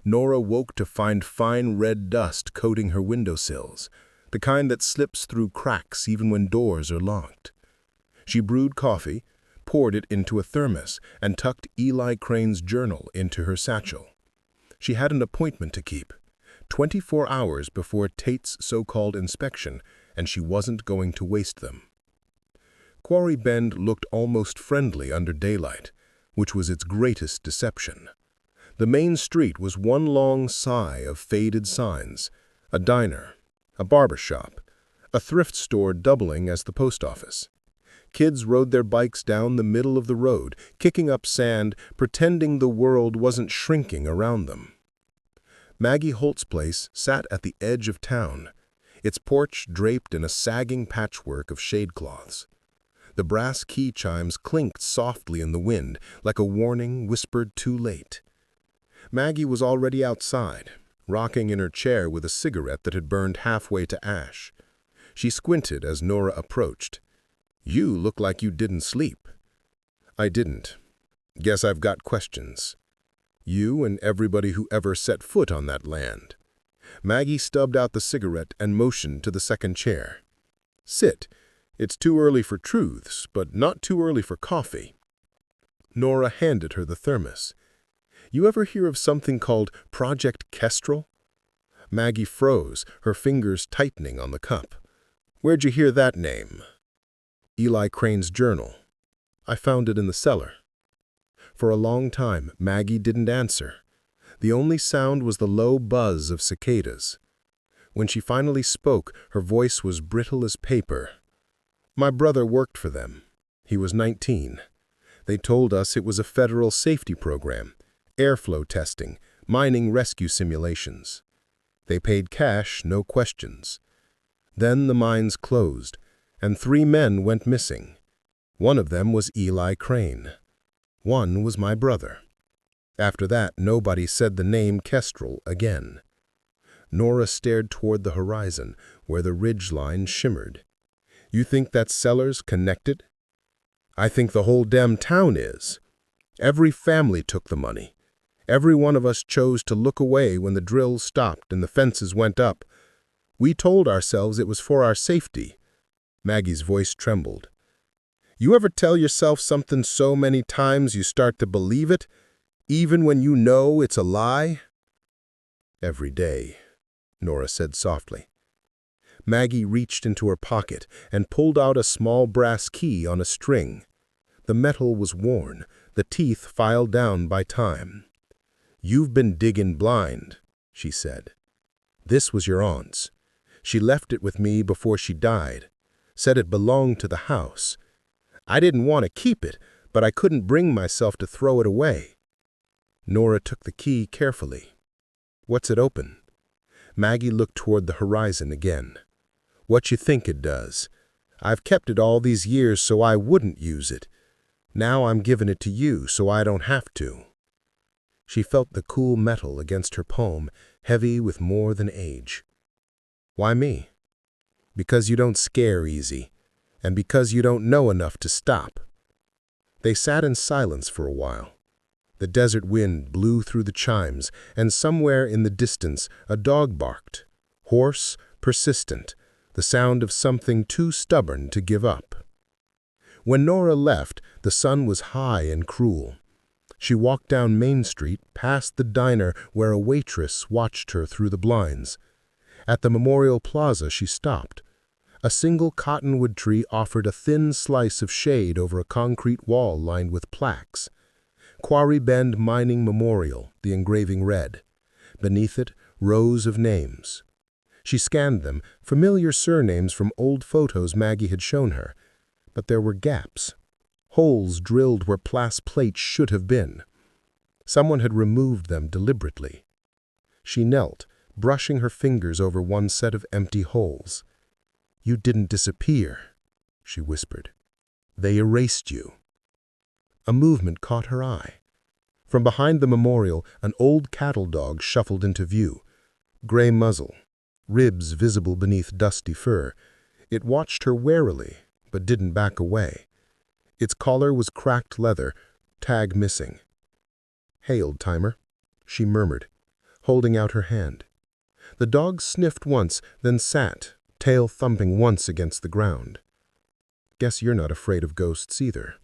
Nora woke to find fine red dust coating her windowsills, the kind that slips through cracks even when doors are locked. She brewed coffee, poured it into a thermos, and tucked Eli Crane's journal into her satchel. She had an appointment to keep, 24 hours before Tate's so-called inspection, and she wasn't going to waste them. Quarry Bend looked almost friendly under daylight, which was its greatest deception. The main street was one long sigh of faded signs, a diner, a barber shop, A thrift store doubling as the post office. Kids rode their bikes down the middle of the road, kicking up sand, pretending the world wasn't shrinking around them. Maggie Holt's place sat at the edge of town, its porch draped in a sagging patchwork of shadecloths. The brass key chimes clinked softly in the wind, like a warning whispered too late. Maggie was already outside, rocking in her chair with a cigarette that had burned halfway to ash. She squinted as Nora approached. "You look like you didn't sleep." "I didn't. Guess I've got questions. You and everybody who ever set foot on that land." Maggie stubbed out the cigarette and motioned to the second chair. "Sit. It's too early for truths, but not too early for coffee." Nora handed her the thermos. "You ever hear of something called Project Kestrel?" Maggie froze, her fingers tightening on the cup. "Where'd you hear that name?" "Eli Crane's journal. I found it in the cellar." For a long time, Maggie didn't answer. The only sound was the low buzz of cicadas. When she finally spoke, her voice was brittle as paper. "My brother worked for them. He was 19. They told us it was a federal safety program, airflow testing, mining rescue simulations. They paid cash, no questions. Then the mines closed, and 3 men went missing. One of them was Eli Crane. One was my brother. After that, nobody said the name Kestrel again." Nora stared toward the horizon, where the ridgeline shimmered. "You think that cellar's connected?" "I think the whole damn town is. Every family took the money. Every one of us chose to look away when the drills stopped and the fences went up. We told ourselves it was for our safety." Maggie's voice trembled. "You ever tell yourself something so many times you start to believe it, even when you know it's a lie?" "Every day," Nora said softly. Maggie reached into her pocket and pulled out a small brass key on a string. The metal was worn, the teeth filed down by time. "You've been digging blind," she said. "This was your aunt's. She left it with me before she died. Said it belonged to the house. I didn't want to keep it, but I couldn't bring myself to throw it away." Nora took the key carefully. "What's it open?" Maggie looked toward the horizon again. "What you think it does. I've kept it all these years so I wouldn't use it. Now I'm giving it to you so I don't have to." She felt the cool metal against her palm, heavy with more than age. "Why me?" "Because you don't scare easy, and because you don't know enough to stop." They sat in silence for a while. The desert wind blew through the chimes, and somewhere in the distance a dog barked, hoarse, persistent, the sound of something too stubborn to give up. When Nora left, the sun was high and cruel. She walked down Main Street, past the diner where a waitress watched her through the blinds. At the Memorial Plaza, she stopped. A single cottonwood tree offered a thin slice of shade over a concrete wall lined with plaques. Quarry Bend Mining Memorial, the engraving read. Beneath it, rows of names. She scanned them, familiar surnames from old photos Maggie had shown her. But there were gaps. Holes drilled where glass plates should have been. Someone had removed them deliberately. She knelt, brushing her fingers over one set of empty holes. "You didn't disappear," she whispered. "They erased you." A movement caught her eye. From behind the memorial, an old cattle dog shuffled into view. Gray muzzle, ribs visible beneath dusty fur. It watched her warily, but didn't back away. Its collar was cracked leather, tag missing. "Hey, old-timer," she murmured, holding out her hand. The dog sniffed once, then sat, tail thumping once against the ground. "Guess you're not afraid of ghosts either."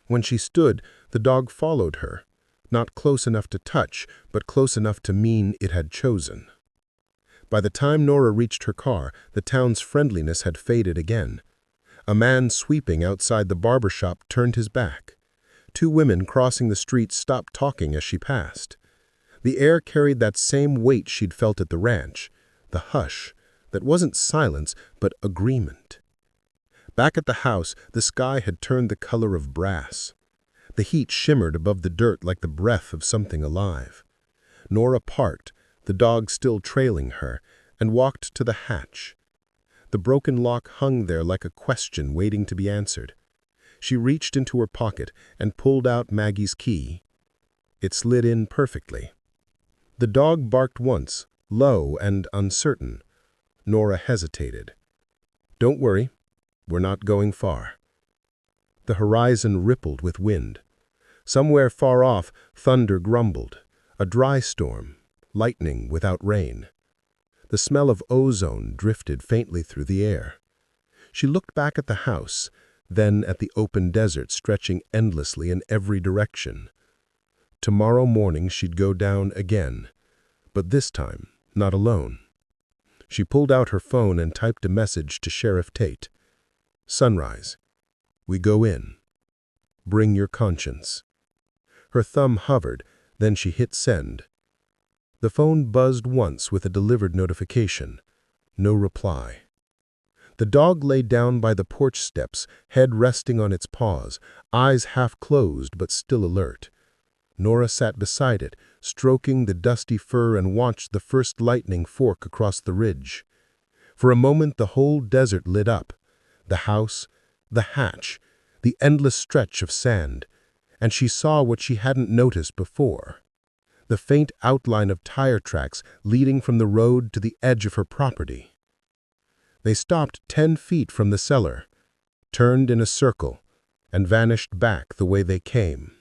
When she stood, the dog followed her, not close enough to touch, but close enough to mean it had chosen. By the time Nora reached her car, the town's friendliness had faded again. A man sweeping outside the barber shop turned his back. 2 women crossing the street stopped talking as she passed. The air carried that same weight she'd felt at the ranch, the hush, That wasn't silence, but agreement. Back at the house, the sky had turned the color of brass. The heat shimmered above the dirt like the breath of something alive. Nora parked, the dog still trailing her, and walked to the hatch. The broken lock hung there like a question waiting to be answered. She reached into her pocket and pulled out Maggie's key. It slid in perfectly. The dog barked once, low and uncertain. Nora hesitated. "Don't worry, we're not going far." The horizon rippled with wind. Somewhere far off, thunder grumbled. A dry storm, lightning without rain. The smell of ozone drifted faintly through the air. She looked back at the house, then at the open desert stretching endlessly in every direction. Tomorrow morning she'd go down again, but this time not alone. She pulled out her phone and typed a message to Sheriff Tate. "Sunrise. We go in. Bring your conscience." Her thumb hovered, then she hit send. The phone buzzed once with a delivered notification. No reply. The dog lay down by the porch steps, head resting on its paws, eyes half closed but still alert. Nora sat beside it, stroking the dusty fur, and watched the first lightning fork across the ridge. For a moment the whole desert lit up. The house, the hatch, the endless stretch of sand. And she saw what she hadn't noticed before. The faint outline of tire tracks leading from the road to the edge of her property. They stopped 10 feet from the cellar, turned in a circle, and vanished back the way they came.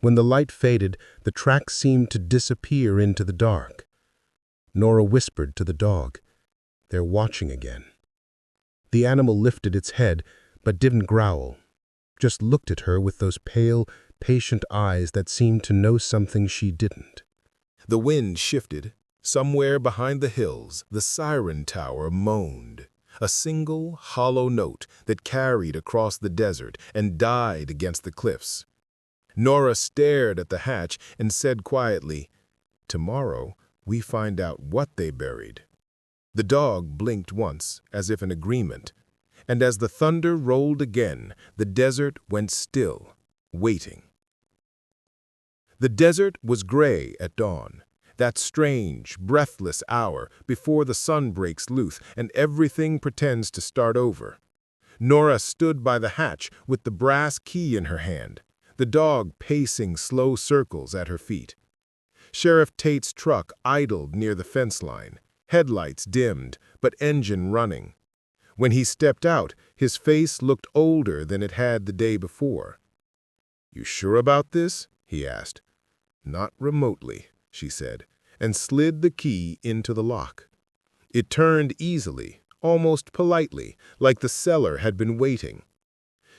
When the light faded, the tracks seemed to disappear into the dark. Nora whispered to the dog, "They're watching again." The animal lifted its head, but didn't growl, just looked at her with those pale, patient eyes that seemed to know something she didn't. The wind shifted. Somewhere behind the hills, the siren tower moaned, a single, hollow note that carried across the desert and died against the cliffs. Nora stared at the hatch and said quietly, "Tomorrow, we find out what they buried." The dog blinked once, as if in agreement, and as the thunder rolled again, the desert went still, waiting. The desert was gray at dawn, that strange, breathless hour before the sun breaks loose and everything pretends to start over. Nora stood by the hatch with the brass key in her hand, the dog pacing slow circles at her feet. Sheriff Tate's truck idled near the fence line, headlights dimmed, but engine running. When he stepped out, his face looked older than it had the day before. "You sure about this?" he asked. "Not remotely," she said, and slid the key into the lock. It turned easily, almost politely, like the cellar had been waiting.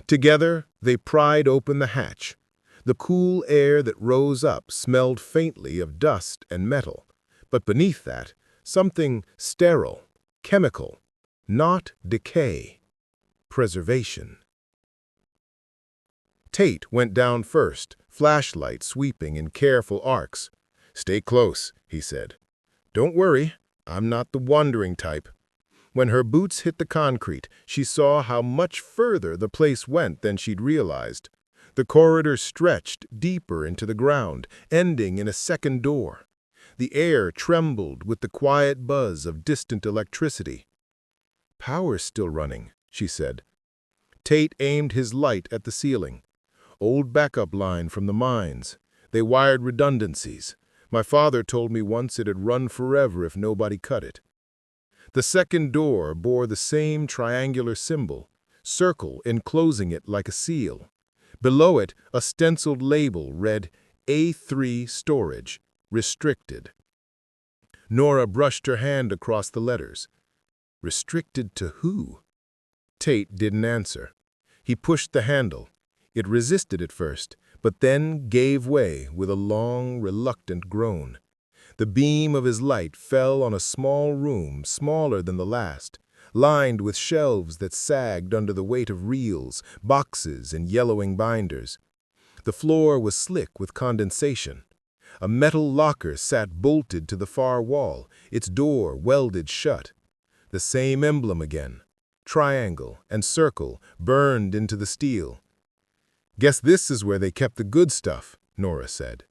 Together, they pried open the hatch. The cool air that rose up smelled faintly of dust and metal, but beneath that, something sterile, chemical, not decay, preservation. Tate went down first, flashlight sweeping in careful arcs. "Stay close," he said. "Don't worry, I'm not the wandering type." When her boots hit the concrete, she saw how much further the place went than she'd realized. The corridor stretched deeper into the ground, ending in a second door. The air trembled with the quiet buzz of distant electricity. "Power's still running," she said. Tate aimed his light at the ceiling. "Old backup line from the mines. They wired redundancies. My father told me once it'd run forever if nobody cut it." The second door bore the same triangular symbol, circle enclosing it like a seal. Below it, a stenciled label read A3 Storage, Restricted. Nora brushed her hand across the letters. Restricted to who? Tate didn't answer. He pushed the handle. It resisted at first, but then gave way with a long, reluctant groan. The beam of his light fell on a small room smaller than the last, lined with shelves that sagged under the weight of reels, boxes, and yellowing binders. The floor was slick with condensation. A metal locker sat bolted to the far wall, its door welded shut. The same emblem again. Triangle and circle burned into the steel. "Guess this is where they kept the good stuff," Nora said.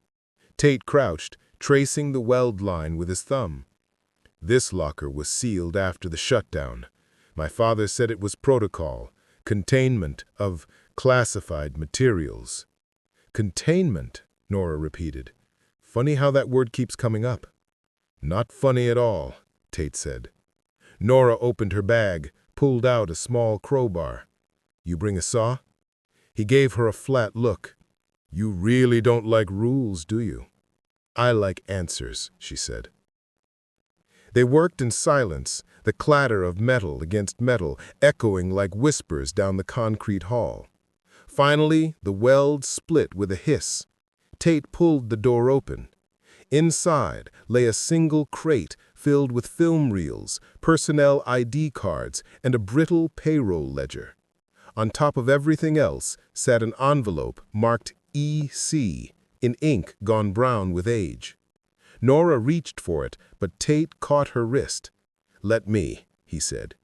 Tate crouched, tracing the weld line with his thumb. "This locker was sealed after the shutdown. My father said it was protocol, containment of classified materials." "Containment," Nora repeated. "Funny how that word keeps coming up." "Not funny at all," Tate said. Nora opened her bag, pulled out a small crowbar. "You bring a saw?" He gave her a flat look. "You really don't like rules, do you?" "I like answers," she said. They worked in silence, the clatter of metal against metal echoing like whispers down the concrete hall. Finally, the weld split with a hiss. Tate pulled the door open. Inside lay a single crate filled with film reels, personnel ID cards, and a brittle payroll ledger. On top of everything else sat an envelope marked EC in ink gone brown with age. Nora reached for it, but Tate caught her wrist. "Let me," he said.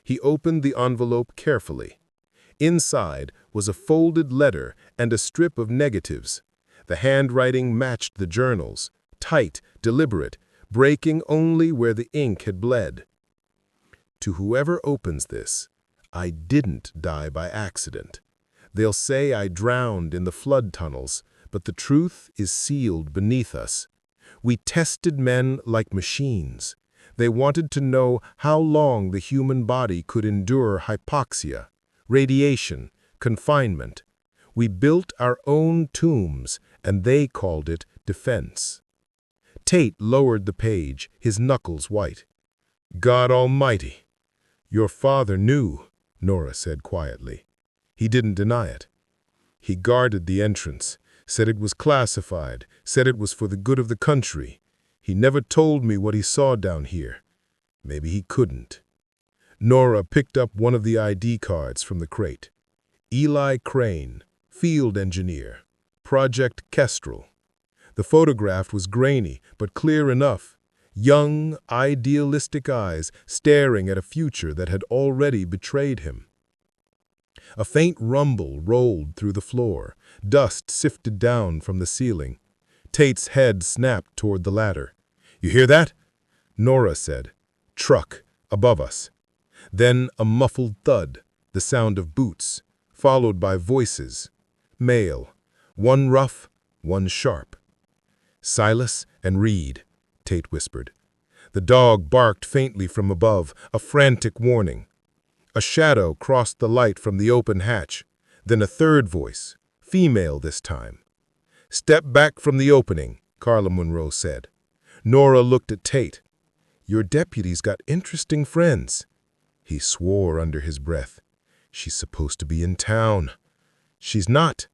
He opened the envelope carefully. Inside was a folded letter and a strip of negatives. The handwriting matched the journals, tight, deliberate, breaking only where the ink had bled. "To whoever opens this, I didn't die by accident. They'll say I drowned in the flood tunnels, but the truth is sealed beneath us. We tested men like machines. They wanted to know how long the human body could endure hypoxia, radiation, confinement. We built our own tombs, and they called it defense." Tate lowered the page, his knuckles white. "God Almighty! Your father knew," Nora said quietly. "He didn't deny it. He guarded the entrance, said it was classified, said it was for the good of the country. He never told me what he saw down here. Maybe he couldn't." Nora picked up one of the ID cards from the crate. "Eli Crane, field engineer, Project Kestrel." The photograph was grainy, but clear enough. Young, idealistic eyes staring at a future that had already betrayed him. A faint rumble rolled through the floor. Dust sifted down from the ceiling. Tate's head snapped toward the ladder. "You hear that?" Nora said. "Truck, above us." Then a muffled thud, the sound of boots, followed by voices. Male, one rough, one sharp. "Silas and Reed," Tate whispered. The dog barked faintly from above, a frantic warning. A shadow crossed the light from the open hatch. Then a third voice, female this time. "Step back from the opening," Carla Munro said. Nora looked at Tate. "Your deputy's got interesting friends." He swore under his breath. "She's supposed to be in town." "She's not."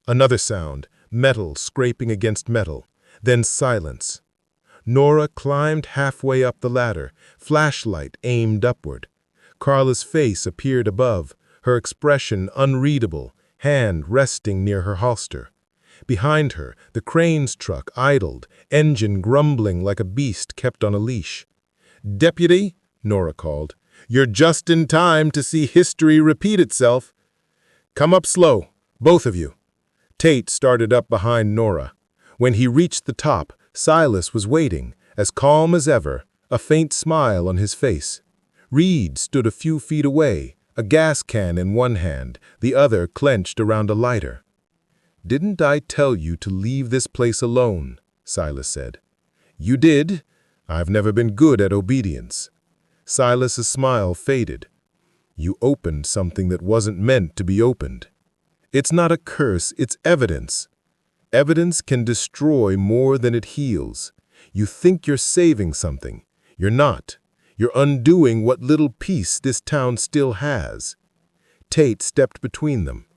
Another sound, metal scraping against metal. Then silence. Nora climbed halfway up the ladder, flashlight aimed upward. Carla's face appeared above, her expression unreadable, hand resting near her holster. Behind her, the crane's truck idled, engine grumbling like a beast kept on a leash. "Deputy," Nora called, "you're just in time to see history repeat itself. Come up slow, both of you." Tate started up behind Nora. When he reached the top, Silas was waiting, as calm as ever, a faint smile on his face. Reed stood a few feet away, a gas can in one hand, the other clenched around a lighter. "Didn't I tell you to leave this place alone?" Silas said. "You did. I've never been good at obedience." Silas's smile faded. "You opened something that wasn't meant to be opened. It's not a curse, it's evidence. Evidence can destroy more than it heals. You think you're saving something. You're not. You're undoing what little peace this town still has." Tate stepped between them.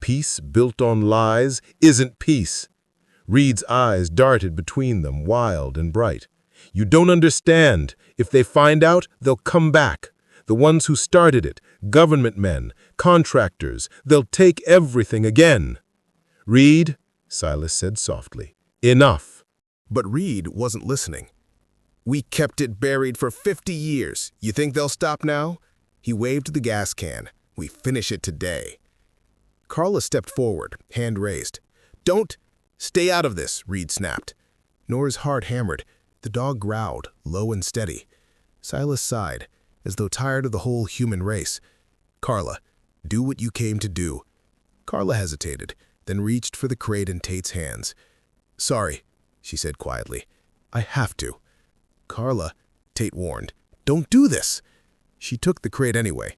"Peace built on lies isn't peace." Reed's eyes darted between them, wild and bright. "You don't understand. If they find out, they'll come back. The ones who started it, government men, contractors, they'll take everything again." "Reed," Silas said softly, "enough." But Reed wasn't listening. We kept it buried for 50 years. You think they'll stop now? He waved the gas can. We finish it today. Carla stepped forward, hand raised. Don't! Stay out of this, Reed snapped. Nora's heart hammered. The dog growled, low and steady. Silas sighed, as though tired of the whole human race. Carla, do what you came to do. Carla hesitated, then reached for the crate in Tate's hands. Sorry, she said quietly. I have to. Carla, Tate warned, don't do this. She took the crate anyway.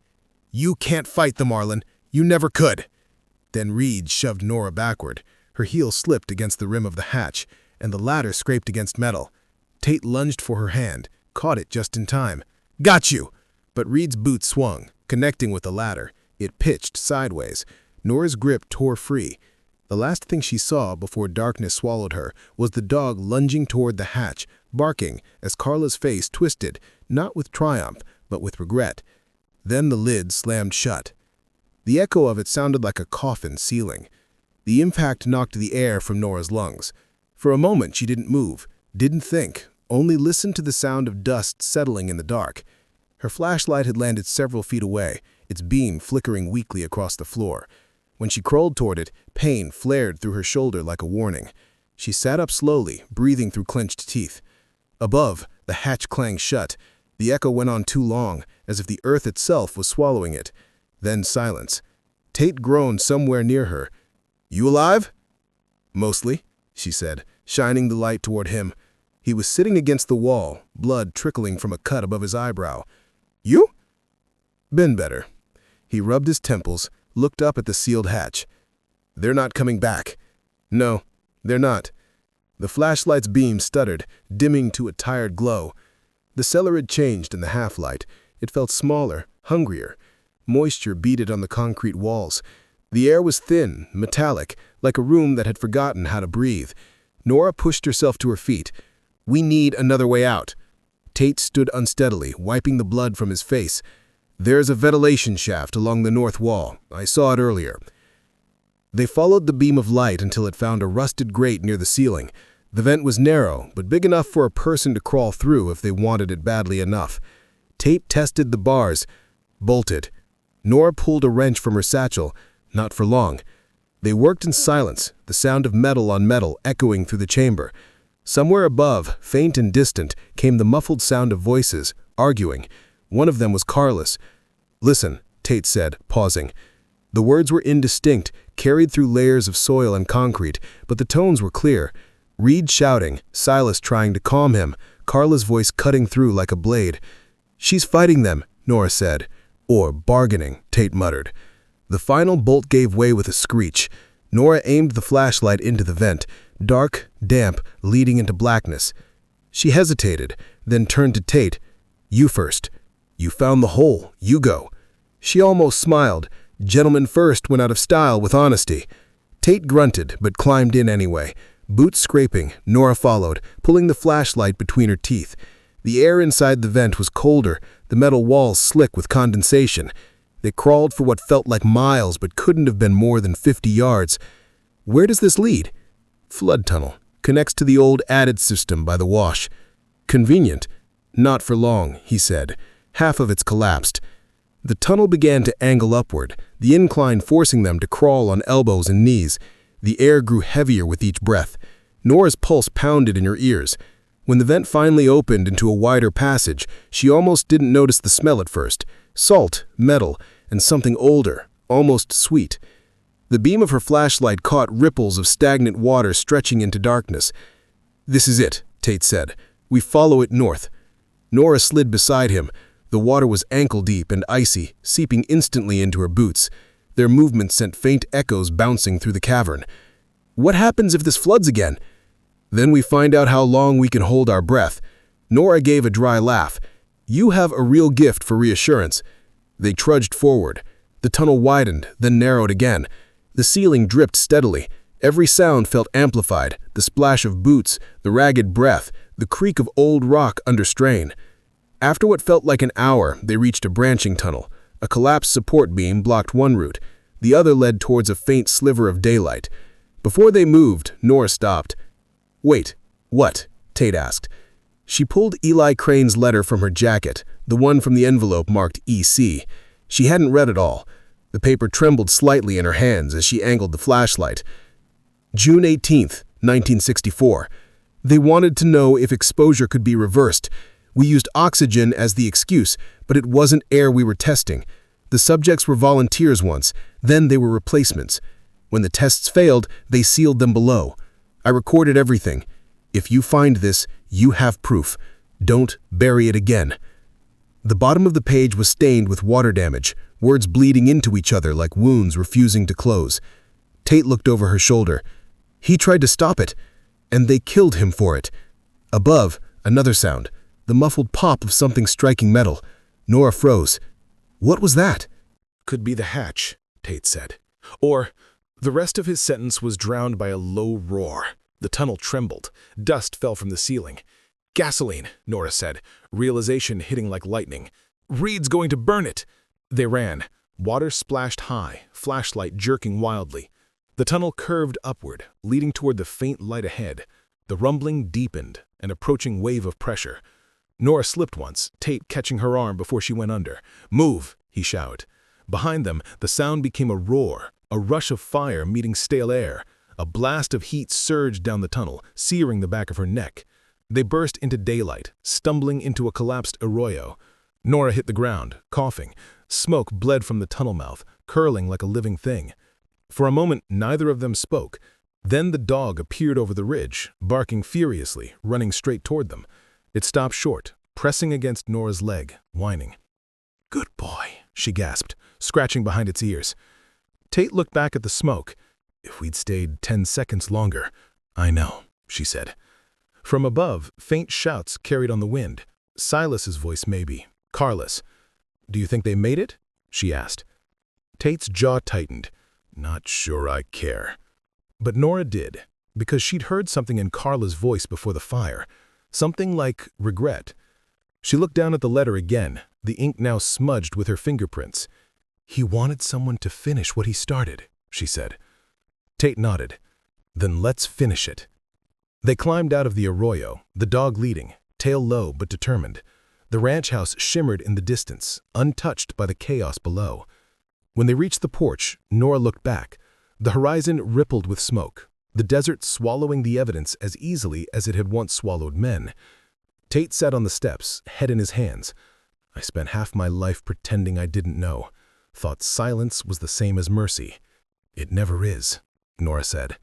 You can't fight the Marlin. You never could. Then Reed shoved Nora backward. Her heel slipped against the rim of the hatch, and the ladder scraped against metal. Tate lunged for her hand, caught it just in time. Got you! But Reed's boot swung, connecting with the ladder. It pitched sideways. Nora's grip tore free. The last thing she saw before darkness swallowed her was the dog lunging toward the hatch, barking as Carla's face twisted, not with triumph, but with regret. Then the lid slammed shut. The echo of it sounded like a coffin sealing. The impact knocked the air from Nora's lungs. For a moment she didn't move, didn't think, only listened to the sound of dust settling in the dark. Her flashlight had landed several feet away, its beam flickering weakly across the floor. When she crawled toward it, pain flared through her shoulder like a warning. She sat up slowly, breathing through clenched teeth. Above, the hatch clanged shut. The echo went on too long, as if the earth itself was swallowing it. Then silence. Tate groaned somewhere near her. You alive? Mostly, she said, shining the light toward him. He was sitting against the wall, blood trickling from a cut above his eyebrow. You? Been better. He rubbed his temples, looked up at the sealed hatch. They're not coming back. No, they're not. The flashlight's beam stuttered, dimming to a tired glow. The cellar had changed in the half-light. It felt smaller, hungrier. Moisture beaded on the concrete walls. The air was thin, metallic, like a room that had forgotten how to breathe. Nora pushed herself to her feet. We need another way out. Tate stood unsteadily, wiping the blood from his face. There's a ventilation shaft along the north wall. I saw it earlier. They followed the beam of light until it found a rusted grate near the ceiling. The vent was narrow, but big enough for a person to crawl through if they wanted it badly enough. Tate tested the bars. Bolted. Nora pulled a wrench from her satchel. Not for long. They worked in silence, the sound of metal on metal echoing through the chamber. Somewhere above, faint and distant, came the muffled sound of voices, arguing. One of them was Carla's. Listen, Tate said, pausing. The words were indistinct, carried through layers of soil and concrete, but the tones were clear. Reed shouting, Silas trying to calm him, Carla's voice cutting through like a blade. She's fighting them, Nora said. Or bargaining, Tate muttered. The final bolt gave way with a screech. Nora aimed the flashlight into the vent, dark, damp, leading into blackness. She hesitated, then turned to Tate. You first. You found the hole. You go. She almost smiled. Gentleman first went out of style with honesty. Tate grunted, but climbed in anyway. Boots scraping, Nora followed, pulling the flashlight between her teeth. The air inside the vent was colder, the metal walls slick with condensation. They crawled for what felt like miles, but couldn't have been more than 50 yards. Where does this lead? Flood tunnel. Connects to the old added system by the wash. Convenient. Not for long, he said. Half of it's collapsed. The tunnel began to angle upward, the incline forcing them to crawl on elbows and knees. The air grew heavier with each breath. Nora's pulse pounded in her ears. When the vent finally opened into a wider passage, she almost didn't notice the smell at first. Salt, metal, and something older, almost sweet. The beam of her flashlight caught ripples of stagnant water stretching into darkness. This is it, Tate said. We follow it north. Nora slid beside him. The water was ankle-deep and icy, seeping instantly into her boots. Their movement sent faint echoes bouncing through the cavern. What happens if this floods again? Then we find out how long we can hold our breath. Nora gave a dry laugh. You have a real gift for reassurance. They trudged forward. The tunnel widened, then narrowed again. The ceiling dripped steadily. Every sound felt amplified, the splash of boots, the ragged breath, the creak of old rock under strain. After what felt like an hour, they reached a branching tunnel. A collapsed support beam blocked one route. The other led towards a faint sliver of daylight. Before they moved, Nora stopped. Wait, what? Tate asked. She pulled Eli Crane's letter from her jacket, the one from the envelope marked EC. She hadn't read it all. The paper trembled slightly in her hands as she angled the flashlight. June 18th, 1964. They wanted to know if exposure could be reversed. We used oxygen as the excuse, but it wasn't air we were testing. The subjects were volunteers once, then they were replacements. When the tests failed, they sealed them below. I recorded everything. If you find this, you have proof. Don't bury it again. The bottom of the page was stained with water damage, words bleeding into each other like wounds refusing to close. Tate looked over her shoulder. He tried to stop it, and they killed him for it. Above, another sound, the muffled pop of something striking metal. Nora froze. What was that? Could be the hatch, Tate said. Or the rest of his sentence was drowned by a low roar. The tunnel trembled. Dust fell from the ceiling. Gasoline, Nora said, realization hitting like lightning. Reed's going to burn it. They ran. Water splashed high, flashlight jerking wildly. The tunnel curved upward, leading toward the faint light ahead. The rumbling deepened, an approaching wave of pressure. Nora slipped once, Tate catching her arm before she went under. Move, he shouted. Behind them, the sound became a roar, a rush of fire meeting stale air. A blast of heat surged down the tunnel, searing the back of her neck. They burst into daylight, stumbling into a collapsed arroyo. Nora hit the ground, coughing. Smoke bled from the tunnel mouth, curling like a living thing. For a moment, neither of them spoke. Then the dog appeared over the ridge, barking furiously, running straight toward them. It stopped short, pressing against Nora's leg, whining. "Good boy," she gasped, scratching behind its ears. Tate looked back at the smoke. "If we'd stayed 10 seconds longer." "I know," she said. From above, faint shouts carried on the wind. Silas's voice maybe. Carlos. "Do you think they made it?" she asked. Tate's jaw tightened. "Not sure I care." But Nora did, because she'd heard something in Carla's voice before the fire. Something like regret. She looked down at the letter again, the ink now smudged with her fingerprints. "He wanted someone to finish what he started," she said. Tate nodded. "Then let's finish it." They climbed out of the arroyo, the dog leading, tail low but determined. The ranch house shimmered in the distance, untouched by the chaos below. When they reached the porch, Nora looked back. The horizon rippled with smoke, the desert swallowing the evidence as easily as it had once swallowed men. Tate sat on the steps, head in his hands. "I spent half my life pretending I didn't know. Thought silence was the same as mercy. It never is," Nora said.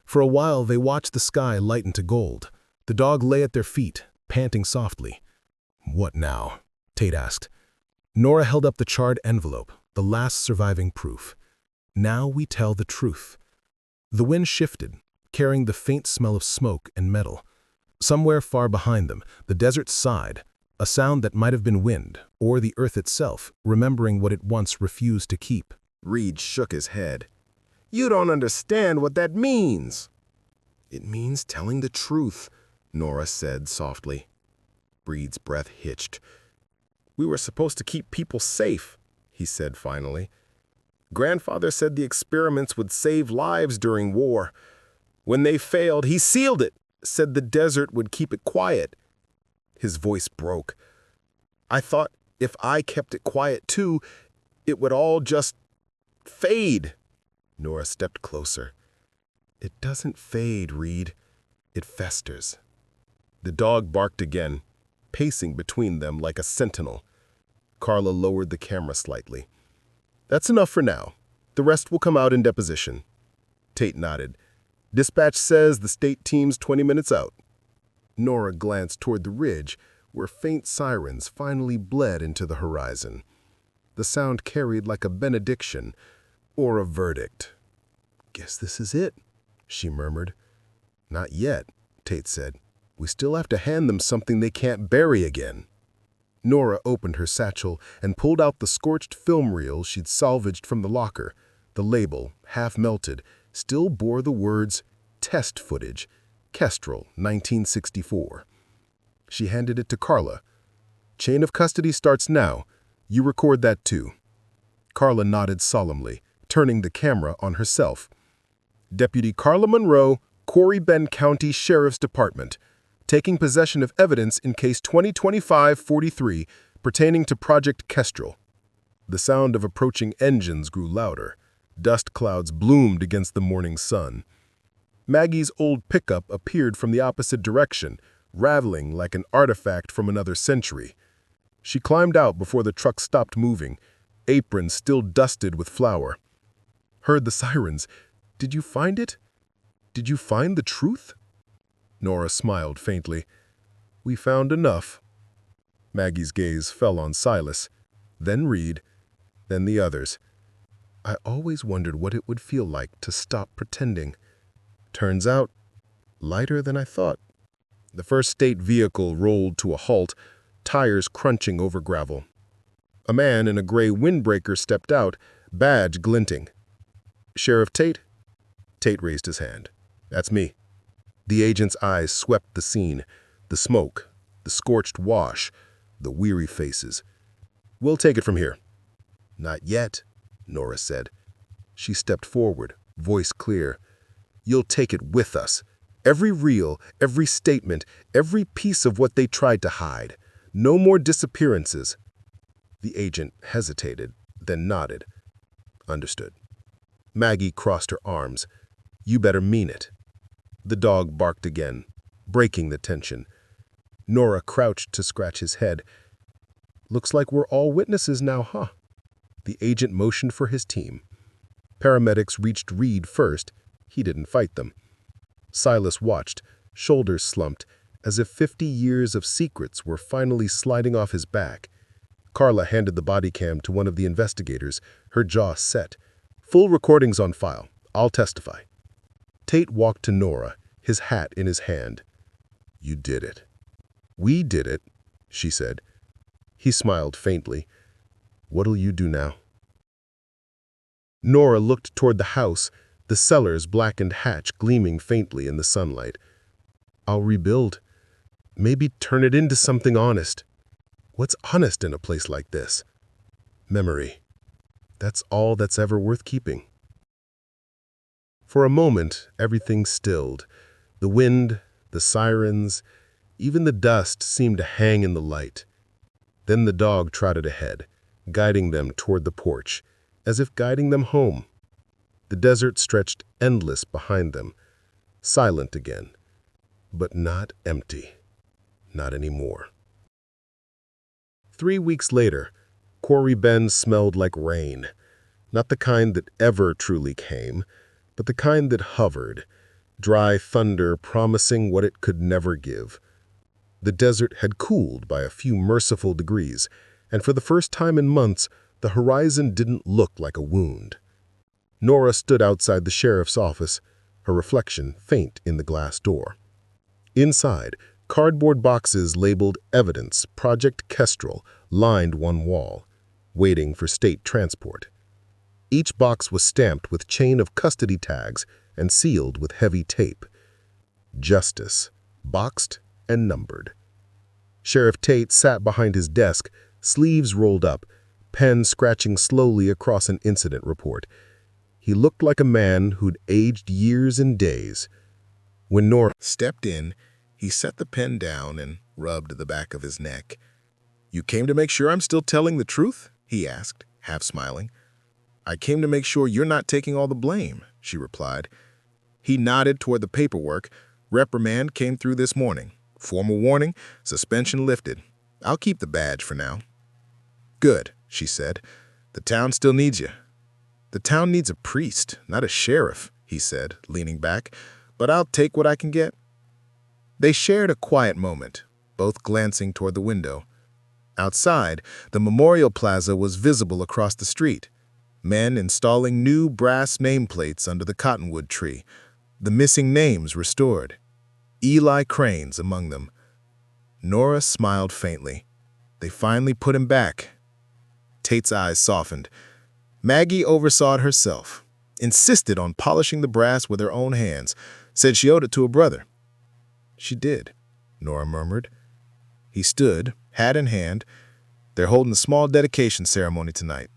For a while they watched the sky lighten to gold. The dog lay at their feet, panting softly. "What now?" Tate asked. Nora held up the charred envelope, the last surviving proof. "Now we tell the truth." The wind shifted, carrying the faint smell of smoke and metal. Somewhere far behind them, the desert sighed, a sound that might have been wind, or the earth itself, remembering what it once refused to keep. Reed shook his head. "You don't understand what that means." "It means telling the truth," Nora said softly. Reed's breath hitched. "We were supposed to keep people safe," he said finally. "Grandfather said the experiments would save lives during war. When they failed, he sealed it, said the desert would keep it quiet." His voice broke. "I thought if I kept it quiet too, it would all just fade." Nora stepped closer. "It doesn't fade, Reed. It festers." The dog barked again, pacing between them like a sentinel. Carla lowered the camera slightly. "That's enough for now. The rest will come out in deposition." Tate nodded. "Dispatch says the state team's 20 minutes out." Nora glanced toward the ridge, where faint sirens finally bled into the horizon. The sound carried like a benediction, or a verdict. "Guess this is it," she murmured. "Not yet," Tate said. "We still have to hand them something they can't bury again." Nora opened her satchel and pulled out the scorched film reel she'd salvaged from the locker. The label, half melted, still bore the words, "Test footage, Kestrel, 1964. She handed it to Carla. "Chain of custody starts now. You record that too." Carla nodded solemnly, turning the camera on herself. "Deputy Carla Monroe, Quarry Bend County Sheriff's Department. taking possession of evidence in case 2025-43 pertaining to Project Kestrel. The sound of approaching engines grew louder. Dust clouds bloomed against the morning sun. Maggie's old pickup appeared from the opposite direction, rattling like an artifact from another century. She climbed out before the truck stopped moving, apron still dusted with flour. Heard the sirens. Did you find it? Did you find the truth? Nora smiled faintly. We found enough. Maggie's gaze fell on Silas, then Reed, then the others. I always wondered what it would feel like to stop pretending. Turns out, lighter than I thought. The first state vehicle rolled to a halt, tires crunching over gravel. A man in a gray windbreaker stepped out, badge glinting. Sheriff Tate? Tate raised his hand. That's me. The agent's eyes swept the scene, the smoke, the scorched wash, the weary faces. We'll take it from here. Not yet, Nora said. She stepped forward, voice clear. You'll take it with us. Every reel, every statement, every piece of what they tried to hide. No more disappearances. The agent hesitated, then nodded. Understood. Maggie crossed her arms. You better mean it. The dog barked again, breaking the tension. Nora crouched to scratch his head. Looks like we're all witnesses now, huh? The agent motioned for his team. Paramedics reached Reed first. He didn't fight them. Silas watched, shoulders slumped, as if 50 years of secrets were finally sliding off his back. Carla handed the body cam to one of the investigators, her jaw set. Full recordings on file. I'll testify. Tate walked to Nora, his hat in his hand. You did it. We did it, she said. He smiled faintly. What'll you do now? Nora looked toward the house, the cellar's blackened hatch gleaming faintly in the sunlight. I'll rebuild. Maybe turn it into something honest. What's honest in a place like this? Memory. That's all that's ever worth keeping. For a moment, everything stilled. The wind, the sirens, even the dust seemed to hang in the light. Then the dog trotted ahead, guiding them toward the porch, as if guiding them home. The desert stretched endless behind them, silent again, but not empty. Not anymore. 3 weeks later, Quarry Bend smelled like rain, not the kind that ever truly came, but the kind that hovered, dry thunder promising what it could never give. The desert had cooled by a few merciful degrees, and for the first time in months, the horizon didn't look like a wound. Nora stood outside the sheriff's office, her reflection faint in the glass door. Inside, cardboard boxes labeled Evidence, Project Kestrel, lined one wall, waiting for state transport. Each box was stamped with chain of custody tags and sealed with heavy tape. Justice, boxed and numbered. Sheriff Tate sat behind his desk, sleeves rolled up, pen scratching slowly across an incident report. He looked like a man who'd aged years and days. When Nora stepped in, he set the pen down and rubbed the back of his neck. You came to make sure I'm still telling the truth? He asked, half smiling. I came to make sure you're not taking all the blame, she replied. He nodded toward the paperwork. Reprimand came through this morning. Formal warning, suspension lifted. I'll keep the badge for now. Good, she said. The town still needs you. The town needs a priest, not a sheriff, he said, leaning back. But I'll take what I can get. They shared a quiet moment, both glancing toward the window. Outside, the memorial plaza was visible across the street. Men installing new brass nameplates under the cottonwood tree, the missing names restored. Eli Crane's among them. Nora smiled faintly. They finally put him back. Tate's eyes softened. Maggie oversaw it herself, insisted on polishing the brass with her own hands, said she owed it to her brother. She did, Nora murmured. He stood, hat in hand. They're holding a small dedication ceremony tonight.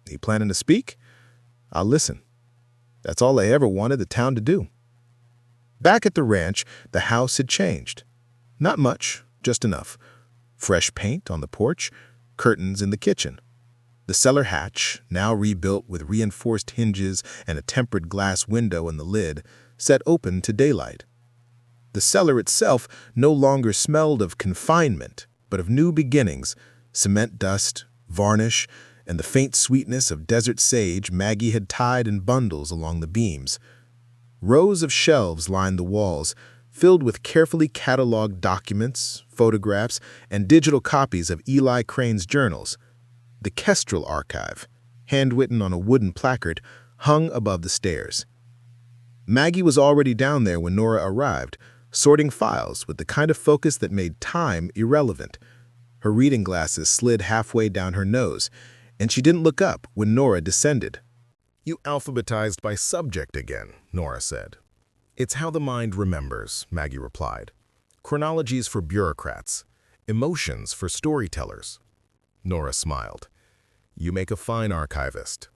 You planning to speak? I'll listen. That's all I ever wanted the town to do. Back at the ranch, the house had changed. Not much, just enough. Fresh paint on the porch, curtains in the kitchen. The cellar hatch, now rebuilt with reinforced hinges and a tempered glass window in the lid, set open to daylight. The cellar itself no longer smelled of confinement, but of new beginnings, cement dust, varnish, and the faint sweetness of desert sage Maggie had tied in bundles along the beams. Rows of shelves lined the walls, filled with carefully cataloged documents, photographs, and digital copies of Eli Crane's journals. The Kestrel archive, handwritten on a wooden placard, hung above the stairs. Maggie was already down there when Nora arrived, sorting files with the kind of focus that made time irrelevant. Her reading glasses slid halfway down her nose, and she didn't look up when Nora descended. "You alphabetized by subject again," Nora said. "It's how the mind remembers," Maggie replied. "Chronologies for bureaucrats, emotions for storytellers." Nora smiled. "You make a fine archivist."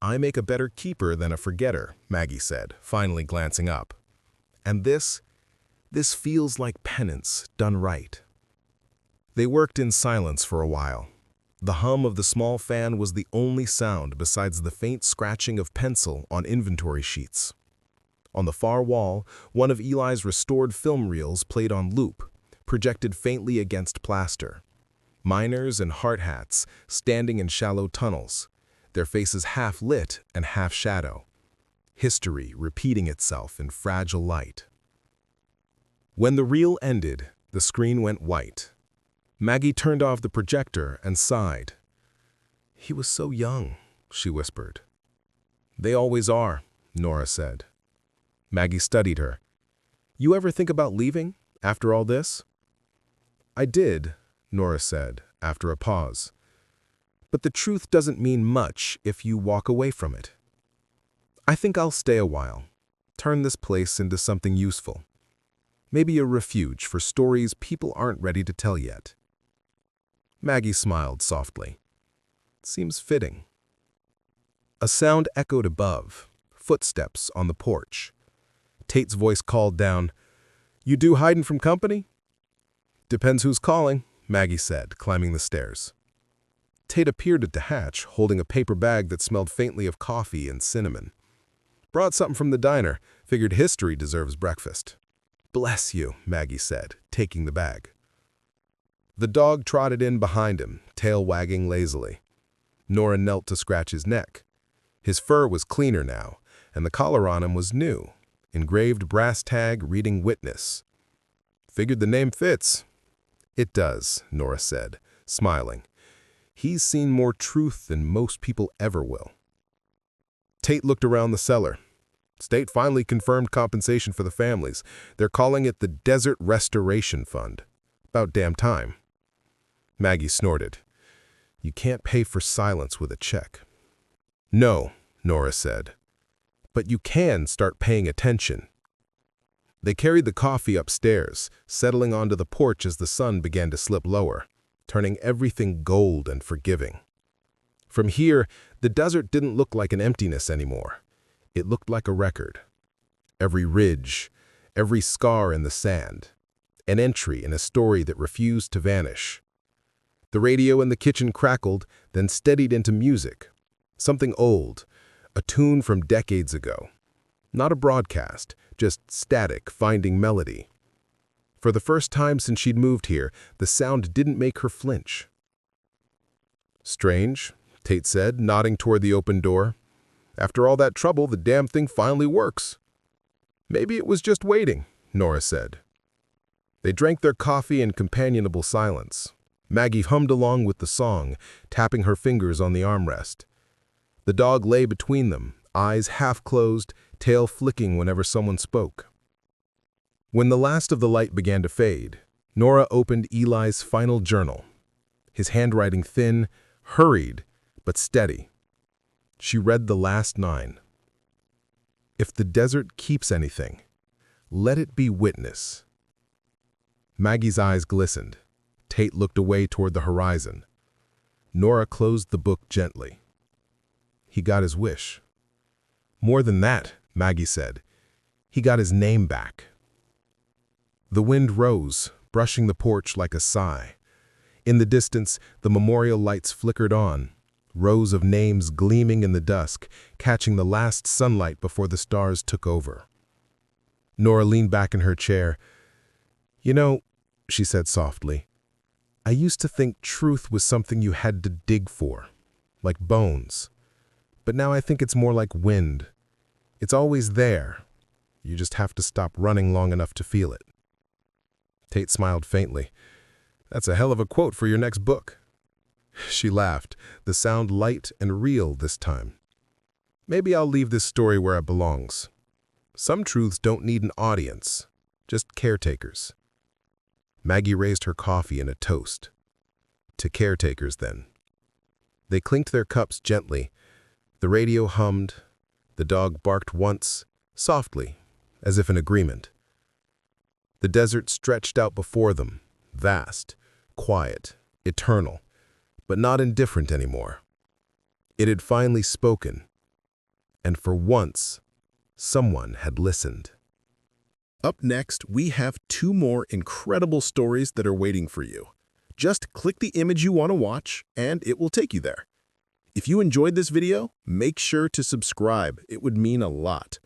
"I make a better keeper than a forgetter," Maggie said, finally glancing up. "And this feels like penance done right." They worked in silence for a while. The hum of the small fan was the only sound besides the faint scratching of pencil on inventory sheets. On the far wall, one of Eli's restored film reels played on loop, projected faintly against plaster. Miners in hard hats, standing in shallow tunnels, their faces half lit and half shadow. History repeating itself in fragile light. When the reel ended, the screen went white. Maggie turned off the projector and sighed. "He was so young," she whispered. "They always are," Nora said. Maggie studied her. "You ever think about leaving, after all this?" "I did," Nora said, after a pause. "But the truth doesn't mean much if you walk away from it. I think I'll stay a while, turn this place into something useful. Maybe a refuge for stories people aren't ready to tell yet." Maggie smiled softly. "Seems fitting." A sound echoed above, footsteps on the porch. Tate's voice called down, "You do hiding from company?" "Depends who's calling," Maggie said, climbing the stairs. Tate appeared at the hatch, holding a paper bag that smelled faintly of coffee and cinnamon. "Brought something from the diner. Figured history deserves breakfast." "Bless you," Maggie said, taking the bag. The dog trotted in behind him, tail wagging lazily. Nora knelt to scratch his neck. His fur was cleaner now, and the collar on him was new, engraved brass tag reading witness. "Figured the name fits." "It does," Nora said, smiling. "He's seen more truth than most people ever will." Tate looked around the cellar. State finally confirmed compensation for the families. They're calling it the Desert Restoration Fund. About damn time. Maggie snorted. "You can't pay for silence with a check." "No," Nora said. "But you can start paying attention." They carried the coffee upstairs, settling onto the porch as the sun began to slip lower, turning everything gold and forgiving. From here, the desert didn't look like an emptiness anymore. It looked like a record. Every ridge, every scar in the sand, an entry in a story that refused to vanish. The radio in the kitchen crackled, then steadied into music. Something old, a tune from decades ago. Not a broadcast, just static finding melody. For the first time since she'd moved here, the sound didn't make her flinch. "Strange," Tate said, nodding toward the open door. "After all that trouble, the damn thing finally works." "Maybe it was just waiting," Nora said. They drank their coffee in companionable silence. Maggie hummed along with the song, tapping her fingers on the armrest. The dog lay between them, eyes half closed, tail flicking whenever someone spoke. When the last of the light began to fade, Nora opened Eli's final journal. His handwriting thin, hurried, but steady. She read the last 9. "If the desert keeps anything, let it be witness." Maggie's eyes glistened. Tate looked away toward the horizon. Nora closed the book gently. He got his wish. "More than that," Maggie said. "He got his name back." The wind rose, brushing the porch like a sigh. In the distance, the memorial lights flickered on, rows of names gleaming in the dusk, catching the last sunlight before the stars took over. Nora leaned back in her chair. "You know," she said softly, "I used to think truth was something you had to dig for, like bones. But now I think it's more like wind. It's always there. You just have to stop running long enough to feel it." Tate smiled faintly. "That's a hell of a quote for your next book." She laughed, the sound light and real this time. "Maybe I'll leave this story where it belongs. Some truths don't need an audience, just caretakers." Maggie raised her coffee in a toast. To caretakers, then. They clinked their cups gently. The radio hummed. The dog barked once, softly, as if in agreement. The desert stretched out before them, vast, quiet, eternal, but not indifferent anymore. It had finally spoken, and for once, someone had listened. Up next, we have 2 more incredible stories that are waiting for you. Just click the image you want to watch, and it will take you there. If you enjoyed this video, make sure to subscribe. It would mean a lot.